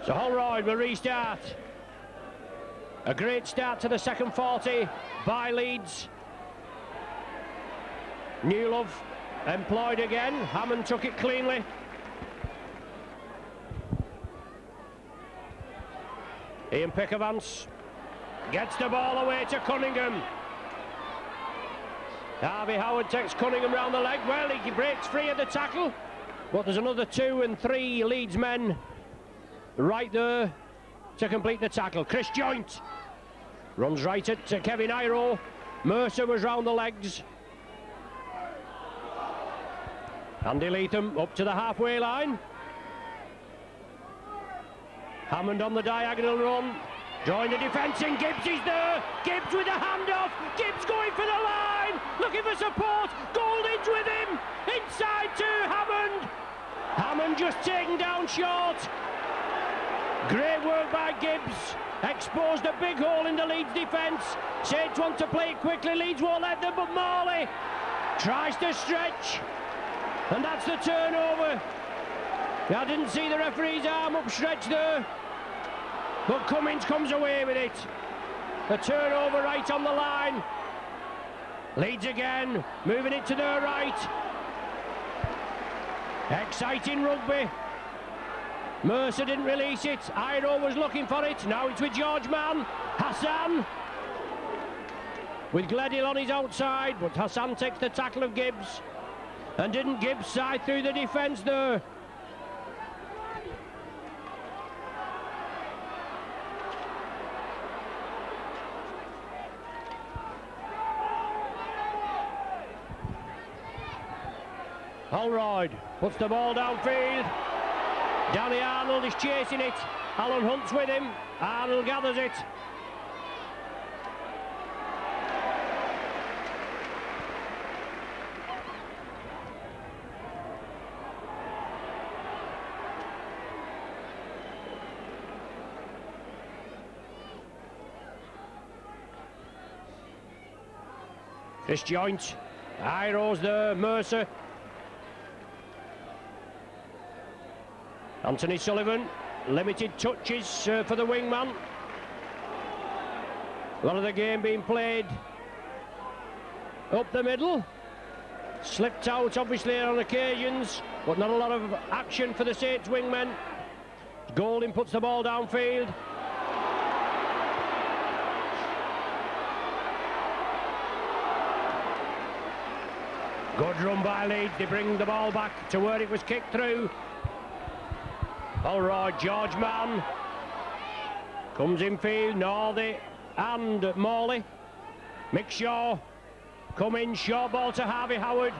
So Holroyd will restart. A great start to the second 40 by Leeds. Newlove employed again. Hammond took it cleanly. Ian Pickavance gets the ball away to Cunningham. Harvey Howard takes Cunningham round the leg. Well, he breaks free of the tackle. but there's another 2 and 3 Leeds men right there to complete the tackle. Chris Joint runs right at Kevin Iro. Mercer was round the legs. Andy Leatham up to the halfway line. Hammond on the diagonal run, drawing the defence in. Gibbs is there. Gibbs with a handoff. Gibbs going for the line, looking for support. Golding's with him. Inside to Hammond. Hammond just taken down short. Great work by Gibbs. Exposed a big hole in the Leeds defence. Saints want to play it quickly. Leeds won't let them, but Morley tries to stretch. And that's the turnover. I didn't see the referee's arm upstretched there, but Cummins comes away with it. The turnover right on the line. Leeds again, moving it to their right. Exciting rugby. Mercer didn't release it. Iro was looking for it. Now it's with George Mann. Hassan with Gledhill on his outside, but Hassan takes the tackle of Gibbs. And didn't Gibbs side through the defence there? Holroyd puts the ball downfield. Danny Arnold is chasing it. Alan Hunt's with him. Arnold gathers it. Chris Joint, Iro's there, Mercer. Anthony Sullivan, limited touches for the wingman. A lot of the game being played up the middle. Slipped out obviously on occasions, but not a lot of action for the Saints wingmen. Golding puts the ball downfield. Good run by Leeds. They bring the ball back to where it was kicked through. All right, George Mann comes in field. Northey and Morley. Mick Shaw come in. Shaw ball to Harvey Howard.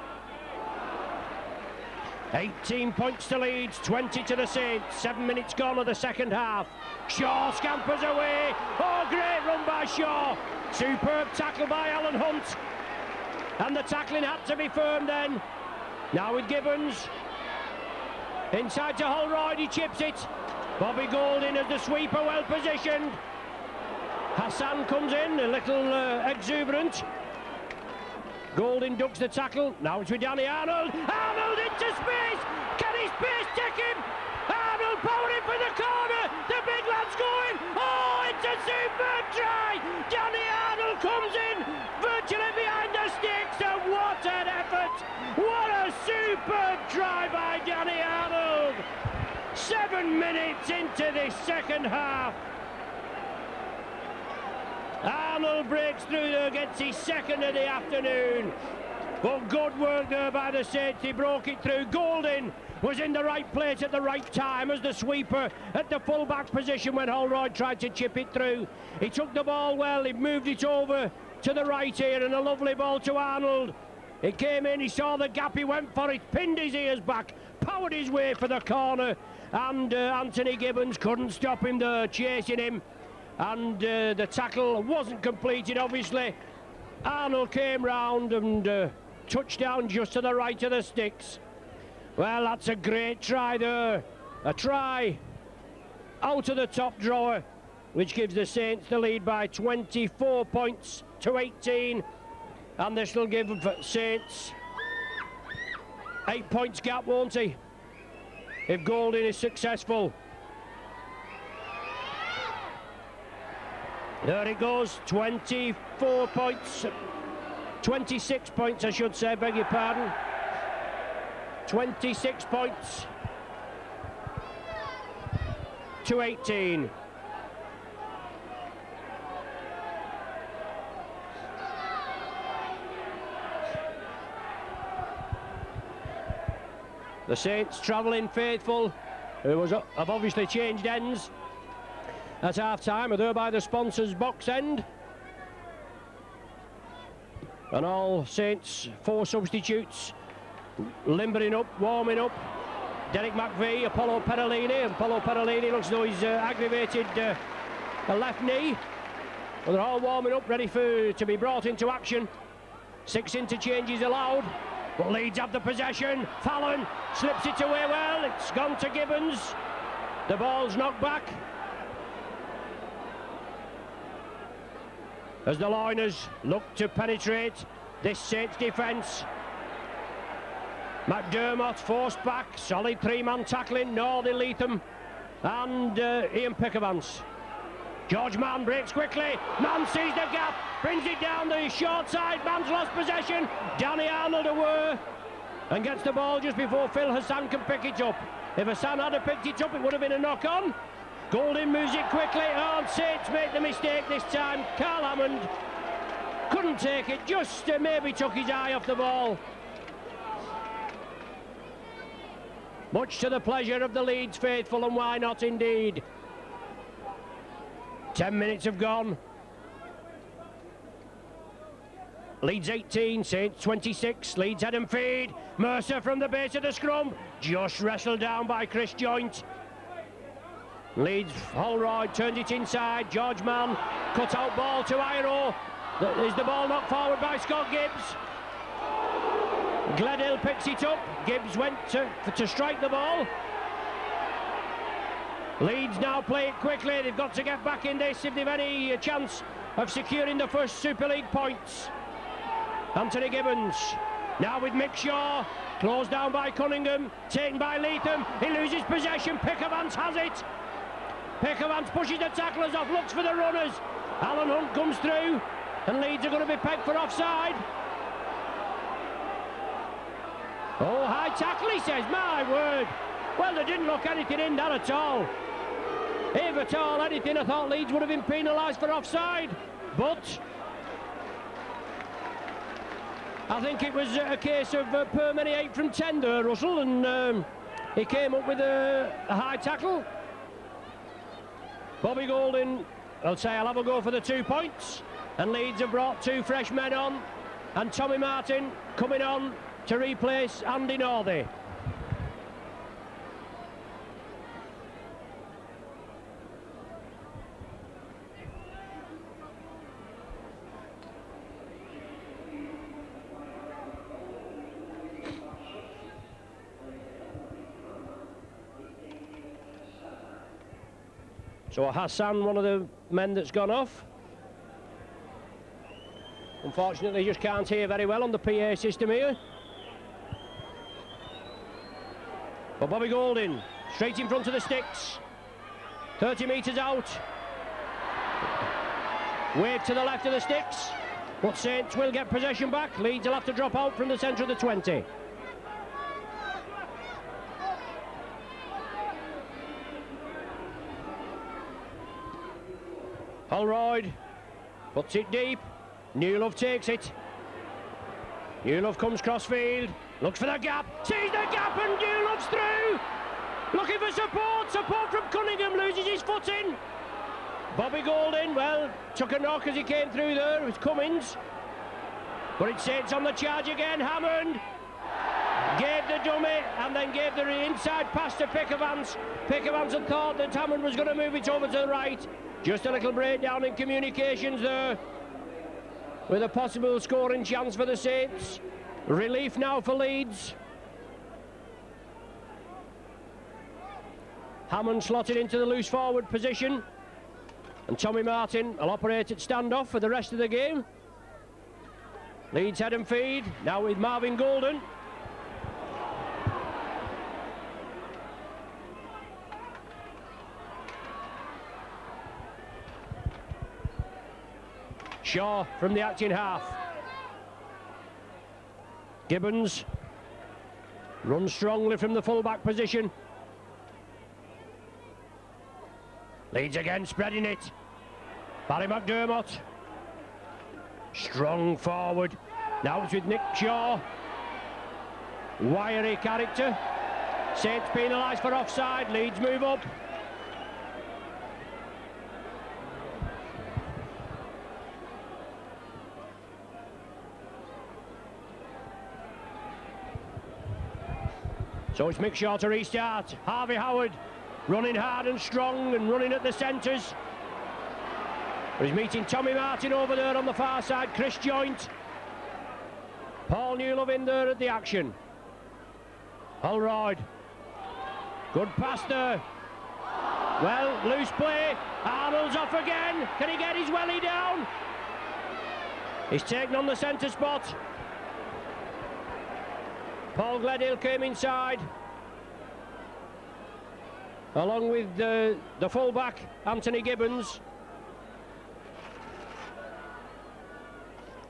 18 points to Leeds, 20 to the Saints. 7 minutes gone of the second half. Shaw scampers away. Oh, great run by Shaw. Superb tackle by Alan Hunt. And the tackling had to be firm then. Now with Gibbons. Inside to Holroyd, he chips it. Bobby Golding as the sweeper, well positioned. Hassan comes in, a little exuberant. Golding ducks the tackle. Now it's with Danny Arnold. Arnold into space. Can his pace take him? Arnold powering for the corner. The big lad's going. Oh, it's a superb try. Danny Arnold comes in virtually behind the sticks. And what an effort. What a superb try by Danny Arnold. 7 minutes into this second half. Arnold breaks through there, gets his second of the afternoon. But good work there by the Saints. He broke it through. Golding was in the right place at the right time as the sweeper at the full-back position when Holroyd tried to chip it through. He took the ball well. He moved it over to the right here, and a lovely ball to Arnold. It came in, he saw the gap, he went for it, pinned his ears back, powered his way for the corner, and Anthony Gibbons couldn't stop him there, chasing him. And the tackle wasn't completed, obviously. Arnold came round and touched down just to the right of the sticks. Well, that's a great try there. A try out of the top drawer, which gives the Saints the lead by 24 points to 18. And this will give Saints 8 points gap, won't he? If Golding is successful. There it goes, 24 points. 26 points, I should say, beg your pardon. 26 points to 18. The Saints travelling faithful, who have obviously changed ends at half-time, are there by the sponsors' box end. And all Saints 4 substitutes limbering up, warming up. Derek McVie, Apollo Perolini, and Apollo Perolini looks as though he's aggravated a left knee. Well, they're all warming up, ready to be brought into action. 6 interchanges allowed, but Leeds have the possession. Fallon slips it away well, it's gone to Gibbons. The ball's knocked back. As the Loiners look to penetrate this Saints defence. McDermott forced back, solid 3-man tackling, Nordy, Leatham and Ian Pickavance. George Mann breaks quickly, Mann sees the gap, brings it down the short side, Mann's lost possession, Danny Arnold away and gets the ball just before Phil Hassan can pick it up. If Hassan had picked it up, it would have been a knock-on. Golding moves it quickly, and Saints make the mistake this time. Carl Hammond couldn't take it, just maybe took his eye off the ball. Much to the pleasure of the Leeds faithful, and why not indeed. 10 minutes have gone. Leeds 18, Saints 26, Leeds head and feed. Mercer from the base of the scrum, just wrestled down by Chris Joint. Leeds, Holroyd turns it inside, George Mann, cut out ball to Iro. Is the ball knocked forward by Scott Gibbs? Gledhill picks it up, Gibbs went to strike the ball. Leeds now play it quickly, they've got to get back in this if they've any chance of securing the first Super League points. Anthony Gibbons, now with Mick Shaw, closed down by Cunningham, taken by Leatham, he loses possession, Pickavance has it. Pickavance pushes the tacklers off, looks for the runners. Alan Hunt comes through, and Leeds are going to be pegged for offside. Oh, high tackle, he says, my word. Well, they didn't look anything in that at all. If at all anything, I thought Leeds would have been penalised for offside. But I think it was a case of per many 8 from 10 there, Russell, and he came up with a high tackle. Bobby Golding, I'll say I'll have a go for the 2 points. And Leeds have brought 2 fresh men on, and Tommy Martin coming on to replace Andy Northey. So Hassan, one of the men that's gone off. Unfortunately, just can't hear very well on the PA system here. But Bobby Golding, straight in front of the sticks. 30 metres out. Wave to the left of the sticks. But Saints will get possession back. Leeds will have to drop out from the centre of the 20. Holroyd puts it deep. Newlove takes it. Newlove comes crossfield, looks for the gap, sees the gap, and Newlove's through. Looking for support from Cunningham, loses his footing. Bobby Golding, well, took a knock as he came through there with Cummins. But it's Saints on the charge again. Hammond gave the dummy and then gave the inside pass to Pickavance. Pickavance had thought that Hammond was going to move it over to the right. Just a little breakdown in communications there, with a possible scoring chance for the Saints. Relief now for Leeds. Hammond slotted into the loose forward position, and Tommy Martin will operate at standoff for the rest of the game. Leeds head and feed, now with Marvin Golden. Shaw from the acting half. Gibbons runs strongly from the full-back position. Leeds again, spreading it. Barry McDermott. Strong forward. Now it's with Nick Shaw. Wiry character. Saints penalised for offside. Leeds move up. So it's Mick Shaw to restart. Harvey Howard running hard and strong and running at the centres. He's meeting Tommy Martin over there on the far side. Chris Joint. Paul Newlove in there at the action. Holroyd. Good pass there. Well, loose play. Arnold's off again. Can he get his welly down? He's taken on the centre spot. Paul Gledhill came inside, along with the full-back, Anthony Gibbons.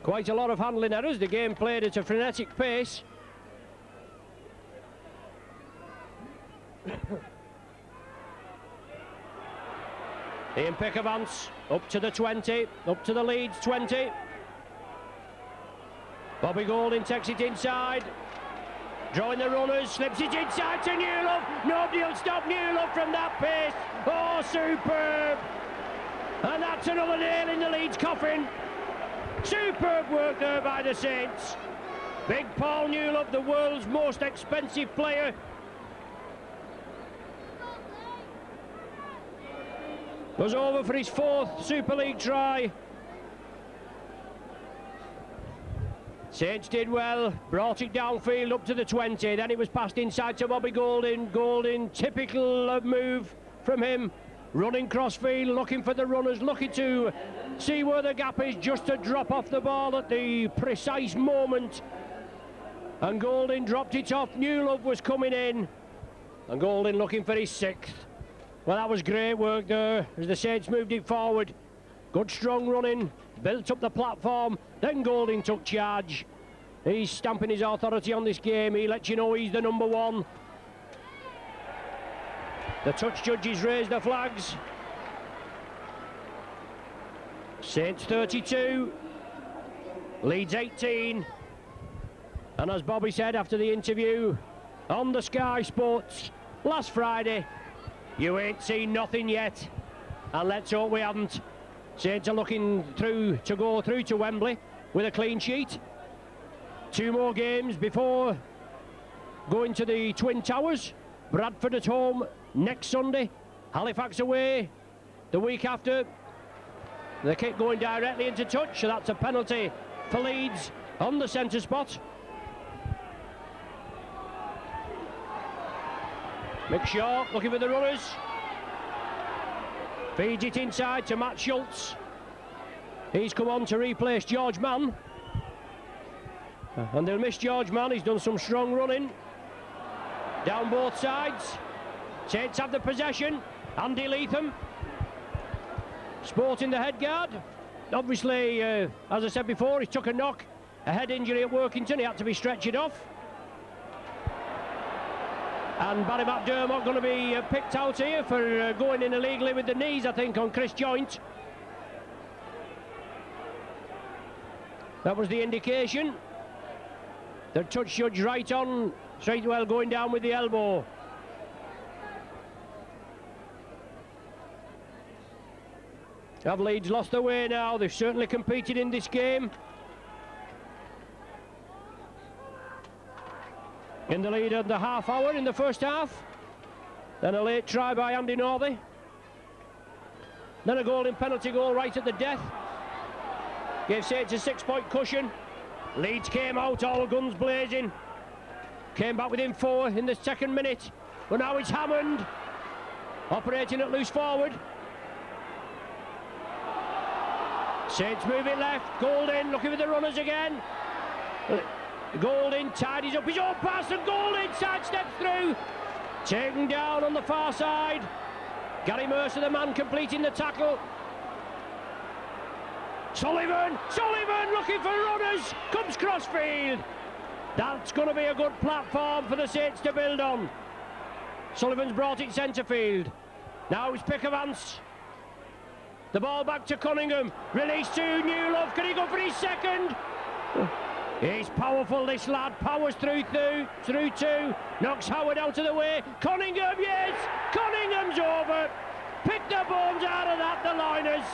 Quite a lot of handling errors. The game played at a frenetic pace. Ian Pickavance up to the 20, up to the Leeds 20. Bobby Golding takes it inside. Drawing the runners, slips it inside to Newlove. Nobody will stop Newlove from that pace. Oh, superb! And that's another nail in the Leeds coffin. Superb work there by the Saints. Big Paul Newlove, the world's most expensive player. Was over for his 4th Super League try. Saints did well, brought it downfield up to the 20, then it was passed inside to Bobby Golding. Golding, typical move from him, running crossfield, looking for the runners, looking to see where the gap is, just to drop off the ball at the precise moment. And Golding dropped it off. Newlove was coming in, and Golding looking for his 6th. Well, that was great work there as the Saints moved it forward. Good strong running, built up the platform, then Golding took charge. He's stamping his authority on this game. He lets you know he's the number 1. The touch judges raise the flags. Saints 32, Leeds 18. And as Bobby said after the interview on the Sky Sports last Friday, you ain't seen nothing yet, and let's hope we haven't. Saints are looking to go through to Wembley with a clean sheet. 2 more games before going to the Twin Towers. Bradford at home next Sunday, Halifax away the week after. The kick going directly into touch, so that's a penalty for Leeds on the centre spot. Mick Shaw looking for the runners. Feeds it inside to Matt Schultz. He's come on to replace George Mann. And they'll miss George Mann. He's done some strong running down both sides. Saints have the possession. Andy Leatham sporting the head guard. Obviously, as I said before, he took a knock, a head injury at Workington. He had to be stretchered off. And Barry McDermott going to be picked out here for going in illegally with the knees, I think, on Chris Joint. That was the indication. The touch judge right on, straight well going down with the elbow. Have Leeds lost their way now? They've certainly competed in this game. In the lead of the half hour in the first half. Then a late try by Andy Northey. Then a golden penalty goal right at the death. Gave Saints a 6-point cushion. Leeds came out, all guns blazing. Came back within 4 in the 2nd minute. But now it's Hammond operating at loose forward. Saints moving left. Golding looking for the runners again. Golding tidies up his own pass, and Golding sidesteps through. Taken down on the far side. Gary Mercer, the man completing the tackle. Sullivan looking for runners. Comes crossfield. That's going to be a good platform for the Saints to build on. Sullivan's brought it centre field. Now it's Pickavance. The ball back to Cunningham. Release to Newlove. Can he go for his 2nd? He's powerful, this lad. Powers through two. Knocks Howard out of the way. Cunningham, yes! Cunningham's over. Pick the bones out of that, the liners.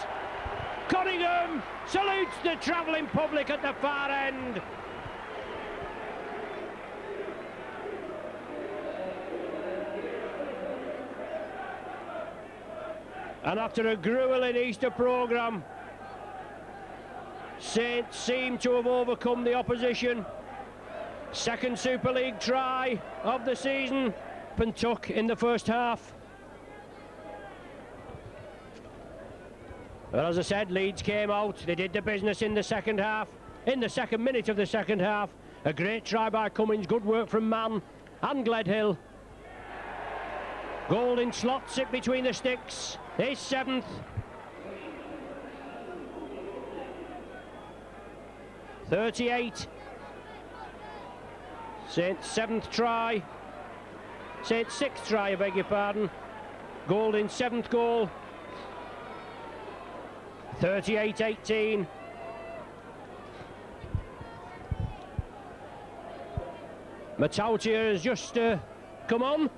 Cunningham salutes the travelling public at the far end. And after a gruelling Easter programme, Saints seem to have overcome the opposition. Second Super League try of the season. Pentuck in the first half. But as I said, Leeds came out. They did the business in the second half. In the second minute of the second half, a great try by Cummins. Good work from Mann and Gledhill. Golding slots it between the sticks. His seventh. 38. Saints' seventh try. Saints' sixth try, I beg your pardon. Golding's seventh goal. 38-18. Matautia has just come on.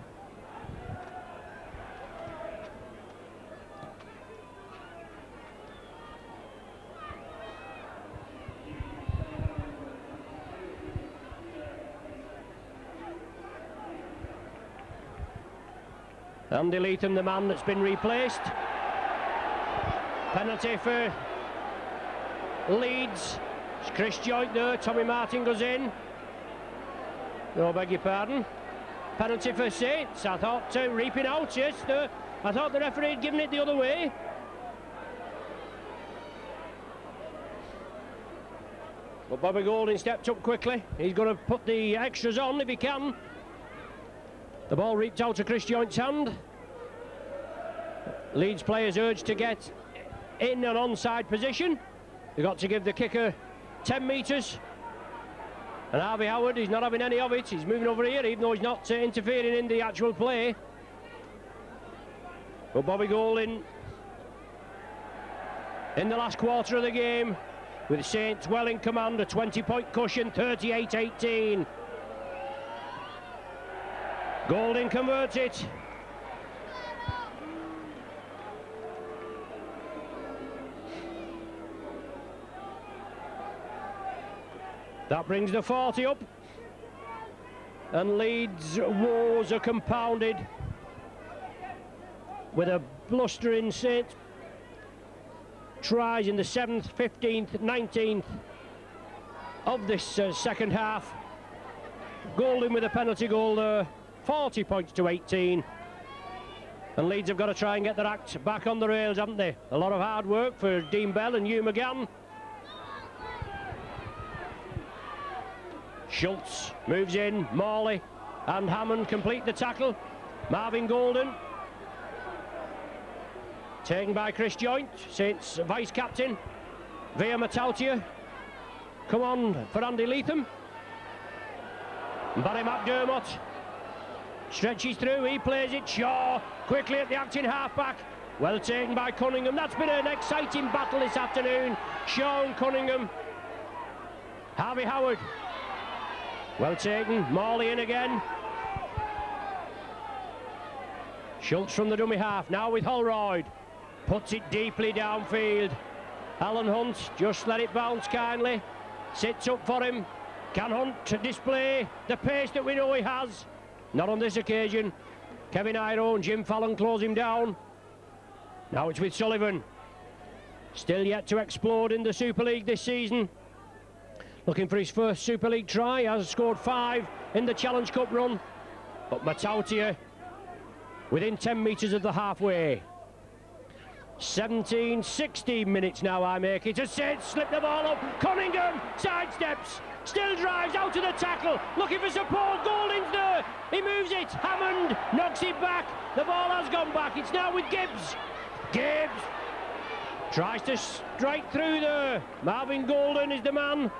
Andy Leatham, the man that's been replaced. Penalty for Leeds. It's Chris Joint there. Tommy Martin goes in. No, beg your pardon. Penalty for Saints. I thought reaping out, yes. I thought the referee had given it the other way. But Bobby Golding stepped up quickly. He's going to put the extras on if he can. The ball reaped out to Chris Joint's hand. Leeds players urged to get in an onside position. They've got to give the kicker 10 metres. And Harvey Howard, he's not having any of it. He's moving over here, even though he's not interfering in the actual play. But Bobby Golding in the last quarter of the game, with Saints well in command, a 20-point cushion, 38-18. Golding converts it. That brings the 40 up. And Leeds' woes are compounded with a blustering Saints tries in the 7th, 15th, 19th of this second half. Golding with a penalty goal there. 40 points to 18. And Leeds have got to try and get their act back on the rails, haven't they? A lot of hard work for Dean Bell and Hugh McGann. Schultz moves in. Morley and Hammond complete the tackle. Marvin Golding taken by Chris Joint, Saints vice-captain. Via Matautia. Come on for Andy Leatham. Barry McDermott stretches through, he plays it. Shaw quickly at the acting half-back. Well taken by Cunningham. That's been an exciting battle this afternoon. Shaw and Cunningham. Harvey Howard. Well taken. Morley in again. Schultz from the dummy half. Now with Holroyd. Puts it deeply downfield. Alan Hunt just let it bounce kindly. Sits up for him. Can Hunt display the pace that we know he has? Not on this occasion. Kevin Iro and Jim Fallon close him down. Now it's with Sullivan. Still yet to explode in the Super League this season. Looking for his first Super League try. Has scored 5 in the Challenge Cup run. But Matautia within 10 metres of the halfway. 16 minutes now, I make it. As Saints slip the ball up. Cunningham sidesteps. Still drives out of the tackle. Looking for support. Golding's there. He moves it. Hammond knocks it back. The ball has gone back. It's now with Gibbs. Gibbs tries to strike through there. Marvin Golding is the man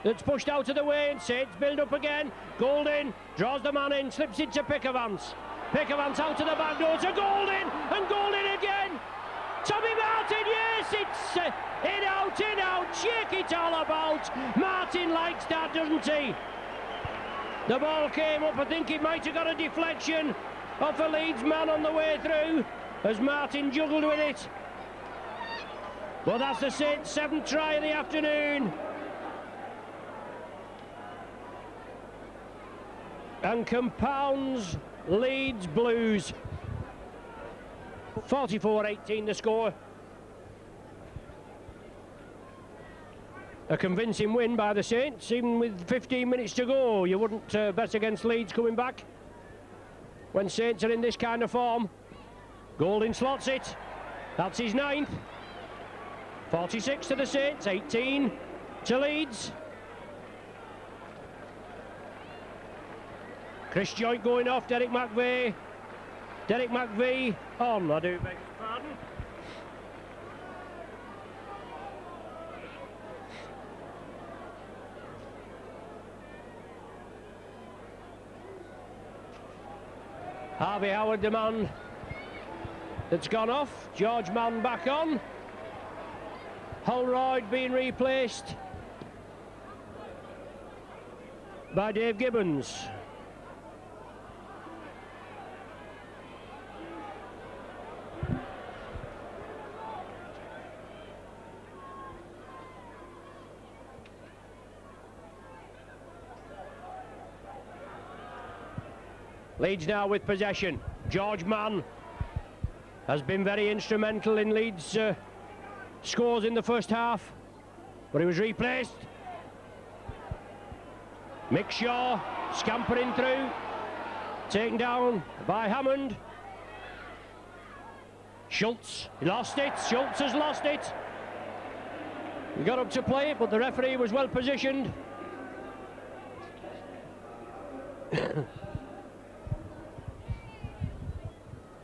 that's pushed out of the way, and Saints build up again. Golding draws the man in, slips it to Pickavance. Pickavance out to the back door to Golding, and Golding again. Tommy Martin, yes, it's in out, shake it all about. Martin likes that, doesn't he? The ball came up, I think it might have got a deflection off a Leeds man on the way through, as Martin juggled with it. But that's the Saints' 7th try of the afternoon. And compounds Leeds Blues. 44-18 the score. A convincing win by the Saints, even with 15 minutes to go. You wouldn't bet against Leeds coming back when Saints are in this kind of form. Golding slots it. That's his 9th. 46 to the Saints, 18 to Leeds. Chris Joint going off, Derek McVeigh. Derek McVeigh on, I do beg your pardon. Harvey Howard, the man that's gone off. George Mann back on. Holroyd being replaced by Dave Gibbons. Leeds now with possession. George Mann has been very instrumental in Leeds' scores in the first half, but he was replaced. Mick Shaw scampering through, taken down by Hammond. Schultz, he lost it. Schultz has lost it. He got up to play it, but the referee was well positioned.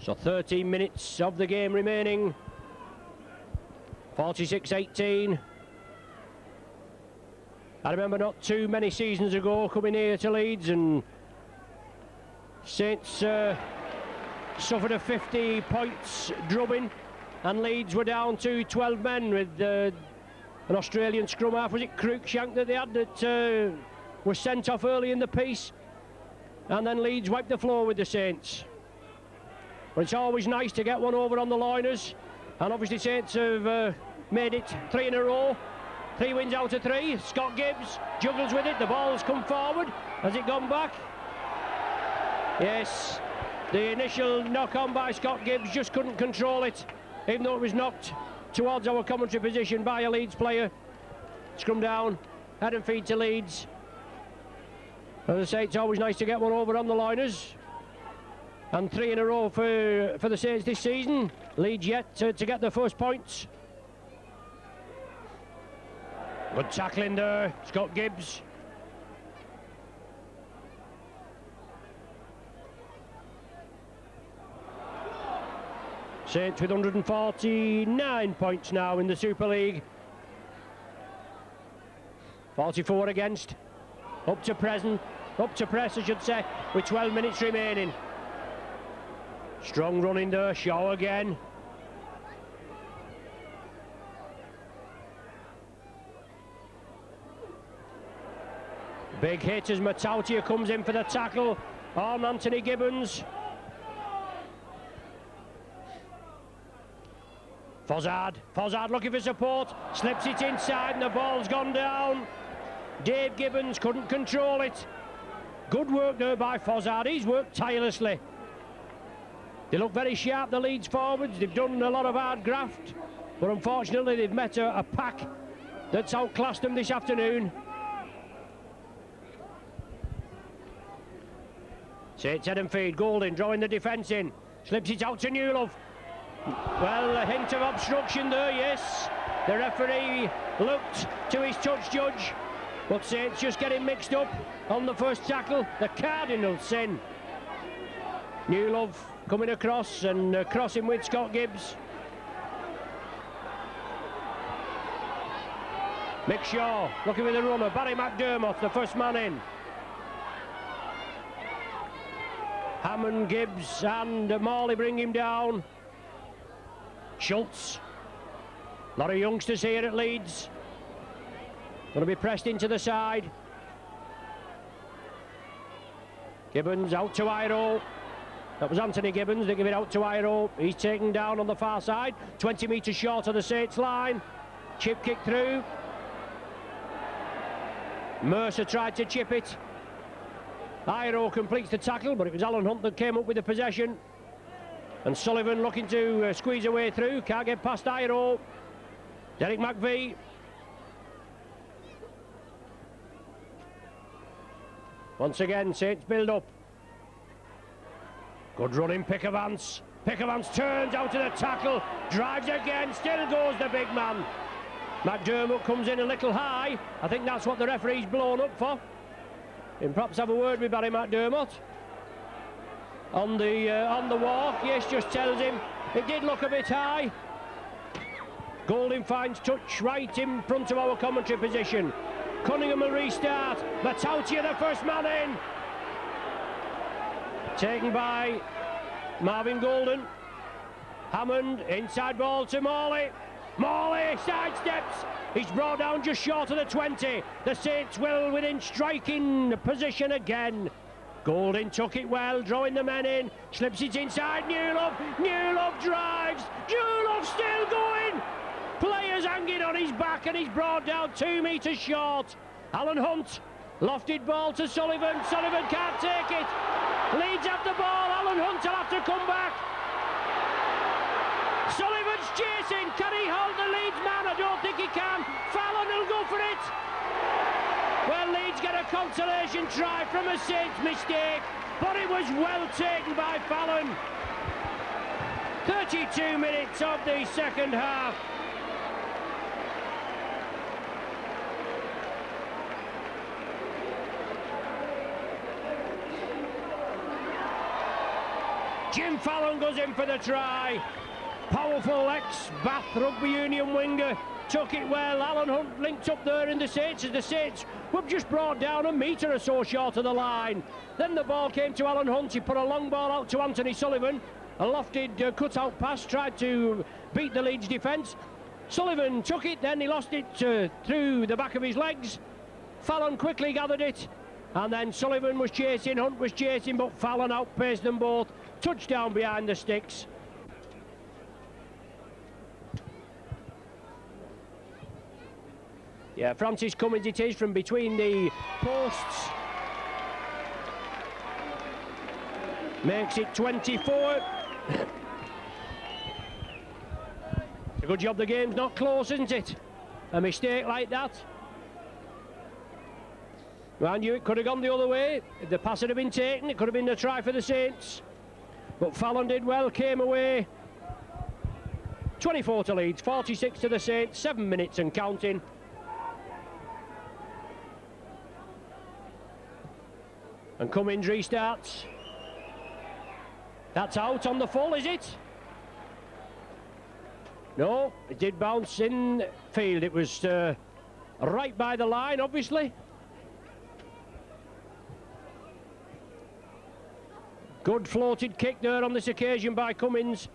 So 13 minutes of the game remaining. 46-18. I remember not too many seasons ago coming here to Leeds, and Saints suffered a 50 points drubbing, and Leeds were down to 12 men with an Australian scrum half. Was it Cruikshank that they had that was sent off early in the piece, and then Leeds wiped the floor with the Saints. But it's always nice to get one over on the Loiners, and obviously Saints have made it 3 in a row. 3 wins out of 3. Scott Gibbs juggles with it. The ball's come forward. Has it gone back? Yes. The initial knock on by Scott Gibbs just couldn't control it, even though it was knocked towards our commentary position by a Leeds player. Scrum down, head and feed to Leeds. As I say, it's always nice to get one over on the Loiners. And 3 in a row for the Saints this season. Leeds yet to get their first points. Good tackling there, Scott Gibbs. Saints with 149 points now in the Super League. 44 against. Up to press, I should say, with 12 minutes remaining. Strong running there, Shaw again. Big hit as Matautia comes in for the tackle on Anthony Gibbons. Fozzard looking for support, slips it inside and the ball's gone down. Dave Gibbons couldn't control it. Good work there by Fozzard, he's worked tirelessly. They look very sharp, the Leeds forwards. They've done a lot of hard graft, but unfortunately they've met a pack that's outclassed them this afternoon. Saints head and feed. Golding drawing the defence in. Slips it out to Newlove. Well, a hint of obstruction there, yes. The referee looked to his touch judge, but Saints just getting mixed up on the first tackle. The cardinal sin. Newlove coming across and crossing with Scott Gibbs. Mick Shaw looking with the runner. Barry McDermott, the first man in. Hammond, Gibbs and Morley bring him down. Schultz. A lot of youngsters here at Leeds. Going to be pressed into the side. Gibbons out to Iro. That was Anthony Gibbons. They give it out to Iro. He's taken down on the far side. 20 metres short of the Saints line. Chip kick through. Mercer tried to chip it. Iro completes the tackle, but it was Alan Hunt that came up with the possession. And Sullivan looking to squeeze a way through. Can't get past Iro. Derek McVie. Once again, Saints build up. Good running, Pickavance. Pickavance turns out of the tackle, drives again, still goes the big man. McDermott comes in a little high. I think that's what the referee's blown up for. And perhaps have a word with Barry McDermott. On the walk, yes, just tells him it did look a bit high. Golding finds touch right in front of our commentary position. Cunningham will restart. Matautia, the first man in. Taken by Marvin Golden. Hammond, inside ball to Morley. Morley sidesteps. He's brought down just short of the 20. The Saints will within striking position again. Golden took it well, drawing the men in. Slips it inside Newlove. Newlove drives. Newlove still going. Players hanging on his back and he's brought down 2 metres short. Alan Hunt, lofted ball to Sullivan. Sullivan can't take it. Leeds have the ball. Alan Hunt will have to come back. Sullivan's chasing. Can he hold the Leeds man? I don't think he can. Fallon will go for it. Well, Leeds get a consolation try from a Saints mistake, but it was well taken by Fallon. 32 minutes of the second half. Jim Fallon goes in for the try. Powerful ex-Bath Rugby Union winger. Took it well. Alan Hunt linked up there in the Saints as the Saints were just brought down a metre or so short of the line. Then the ball came to Alan Hunt. He put a long ball out to Anthony Sullivan. A lofted cut-out pass, tried to beat the Leeds defence. Sullivan took it, then he lost it through the back of his legs. Fallon quickly gathered it, and then Sullivan was chasing, Hunt was chasing, but Fallon outpaced them both. Touchdown behind the sticks. Yeah, Francis Cummins it is from between the posts. Makes it 24. It's a good job the game's not close, isn't it? A mistake like that. Mind you, it could have gone the other way. If the pass had been taken, it could have been a try for the Saints. But Fallon did well, came away. 24 to Leeds, 46 to the Saints, 7 minutes and counting. And Cummins restarts. That's out on the full, is it? No, it did bounce in field. It was right by the line, obviously. Good floated kick there on this occasion by Cummins.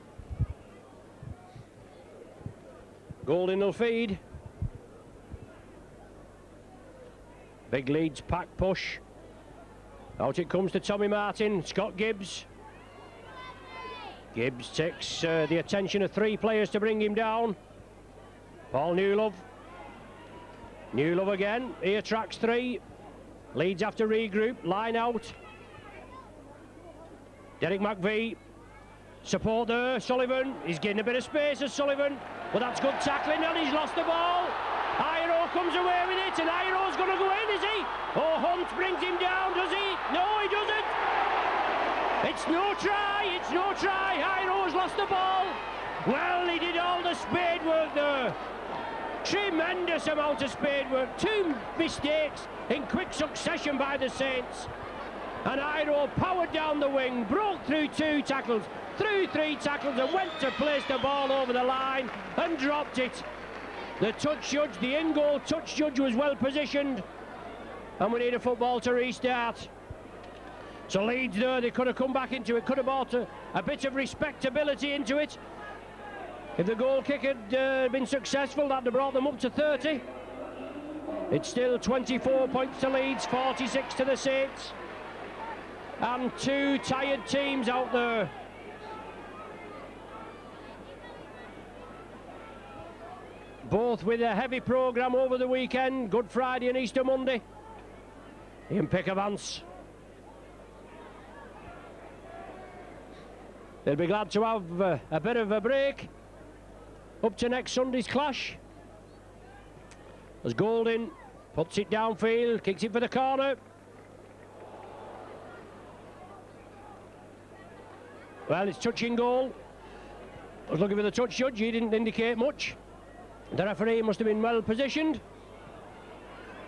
Golden will feed. Big Leeds pack push. Out it comes to Tommy Martin. Scott Gibbs. Gibbs takes the attention of 3 players to bring him down. Paul Newlove. Newlove again. He attracts 3. Leeds have to regroup. Line out. Derek McVie. Support there. Sullivan. He's getting a bit of space as Sullivan. But that's good tackling and he's lost the ball. Iro comes away with it and Iro's going to go in, is he? Oh, Hunt brings him down, does he? No, he doesn't. It's no try, it's no try. Iro's lost the ball. Well, he did all the spade work there. Tremendous amount of spade work. 2 mistakes in quick succession by the Saints. And Iro powered down the wing, broke through 2 tackles, through 3 tackles and went to place the ball over the line and dropped it. The touch judge, the in-goal touch judge was well positioned. And we need a football to restart. So Leeds there, they could have come back into it, could have brought a bit of respectability into it. If the goal kick had been successful, that would have brought them up to 30. It's still 24 points to Leeds, 46 to the Saints. And two tired teams out there. Both with a heavy programme over the weekend, Good Friday and Easter Monday. In pick of Vance. They'll be glad to have a bit of a break up to next Sunday's clash. As Golding puts it downfield, kicks it for the corner. Well, it's touching goal. I was looking for the touch judge, he didn't indicate much. The referee must have been well positioned.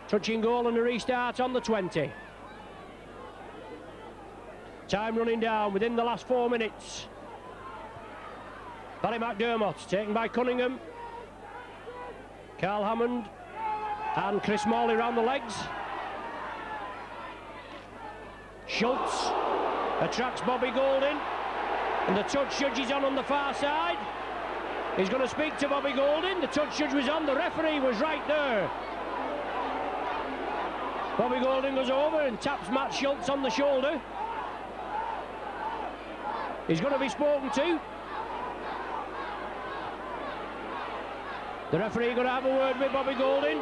Touching goal and a restart on the 20. Time running down within the last 4 minutes. Barry McDermott taken by Cunningham. Carl Hammond and Chris Morley round the legs. Schultz attracts Bobby Golding, and the touch judge is on the far side. He's going to speak to Bobby Golding. The touch judge was on, the referee was right there. Bobby Golding goes over and taps Matt Schultz on the shoulder. He's going to be spoken to. The referee going to have a word with Bobby Golding.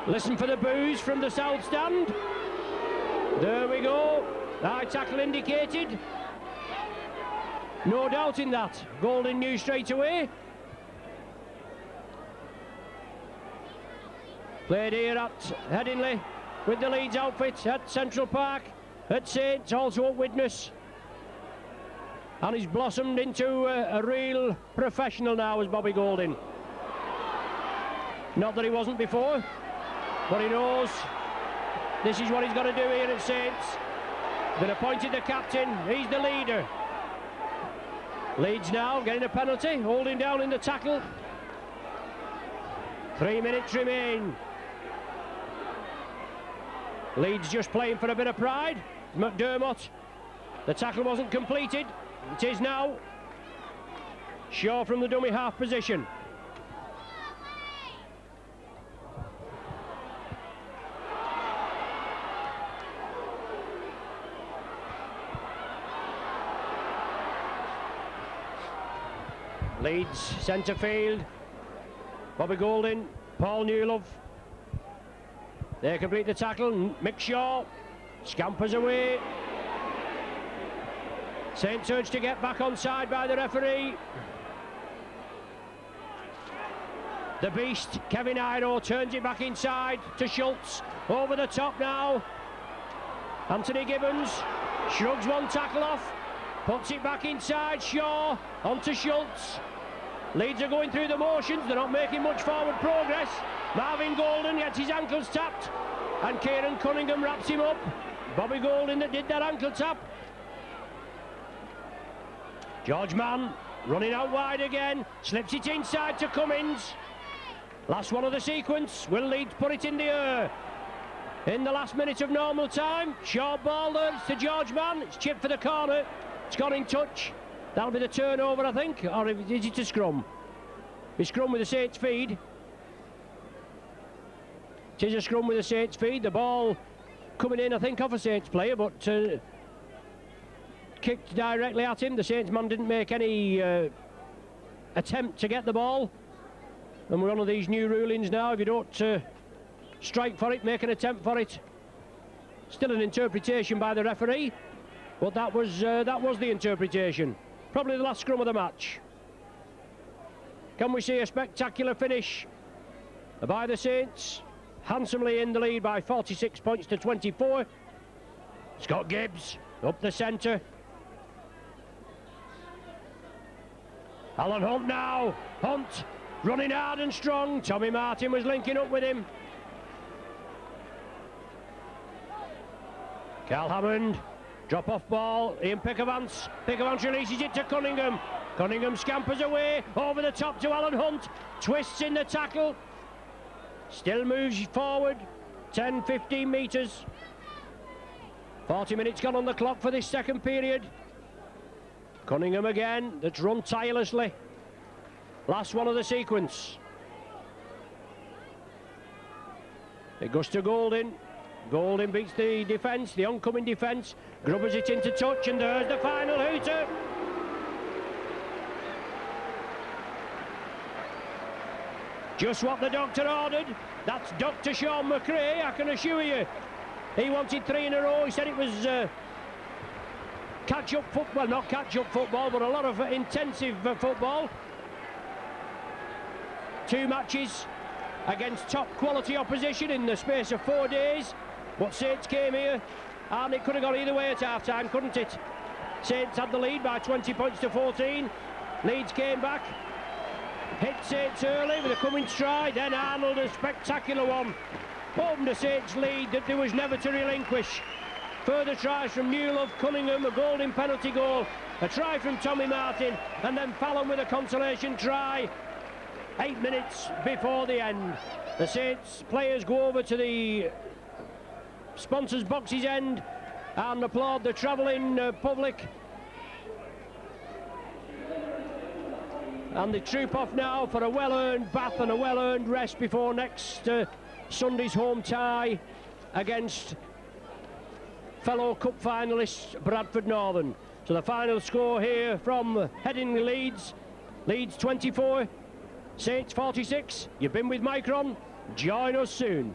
Listen for the boos from the south stand. There we go. High tackle indicated. No doubt in that. Golding knew straight away. Played here at Headingley with the Leeds outfit, at Central Park, at Saints, also at Widnes. And he's blossomed into a real professional now as Bobby Golding. Not that he wasn't before, but he knows this is what he's got to do here at Saints. Been appointed the captain, he's the leader. Leeds now getting a penalty, holding down in the tackle. 3 minutes remain. Leeds just playing for a bit of pride. McDermott, the tackle wasn't completed. It is now. Shaw from the dummy half position. Leeds centre field. Bobby Golding, Paul Newlove. They complete the tackle. Mick Shaw scampers away. Saints urged to get back onside by the referee. The beast, Kevin Iro, turns it back inside to Schultz. Over the top now. Anthony Gibbons shrugs one tackle off, puts it back inside. Shaw onto Schultz. Leeds are going through the motions, they're not making much forward progress. Marvin Golden gets his ankles tapped, and Kieran Cunningham wraps him up. Bobby Golding that did that ankle tap. George Mann running out wide again, slips it inside to Cummins. Last one of the sequence. Will Leeds put it in the air in the last minute of normal time? Short ball there, it's to George Mann. It's chipped for the corner. It's gone in touch. That'll be the turnover, I think. Or is it a scrum? It's scrum with the Saints feed. It is a scrum with the Saints feed. The ball coming in, I think, off a Saints player, but kicked directly at him. The Saints man didn't make any attempt to get the ball. And we're on these new rulings now. If you don't strike for it, make an attempt for it. Still an interpretation by the referee, but that was the interpretation. Probably the last scrum of the match. Can we see a spectacular finish by the Saints? Handsomely in the lead by 46 points to 24. Scott Gibbs up the centre. Alan Hunt now. Hunt running hard and strong. Tommy Martin was linking up with him. Carl Hammond, drop off ball. Ian Pickavance. Pickavance releases it to Cunningham. Cunningham scampers away over the top to Alan Hunt. Twists in the tackle. Still moves forward 10-15 metres. 40 minutes gone on the clock for this second period. Cunningham again, that's run tirelessly. Last one of the sequence. It goes to Golding. Golding beats the defence, the oncoming defence. Grubbers it into touch, and there's the final hooter. Just what the doctor ordered. That's Dr. Sean McRae, I can assure you. He wanted 3 in a row. He said it was catch-up football, well, not catch-up football, but a lot of intensive football. 2 matches against top-quality opposition in the space of 4 days. But Saints came here, and it could have gone either way at half-time, couldn't it? Saints had the lead by 20 points to 14. Leeds came back, hit Saints early with a Cummins try, then Arnold, a spectacular one. Opened the Saints lead that there was never to relinquish. Further tries from Newlove, Cunningham, a Golding penalty goal, a try from Tommy Martin, and then Fallon with a consolation try 8 minutes before the end. The Saints players go over to the sponsors' boxes end and applaud the travelling public. And they troop off now for a well-earned bath and a well-earned rest before next Sunday's home tie against fellow cup finalists Bradford Northern. So the final score here from heading Leeds. Leeds 24, Saints 46. You've been with Micron. Join us soon.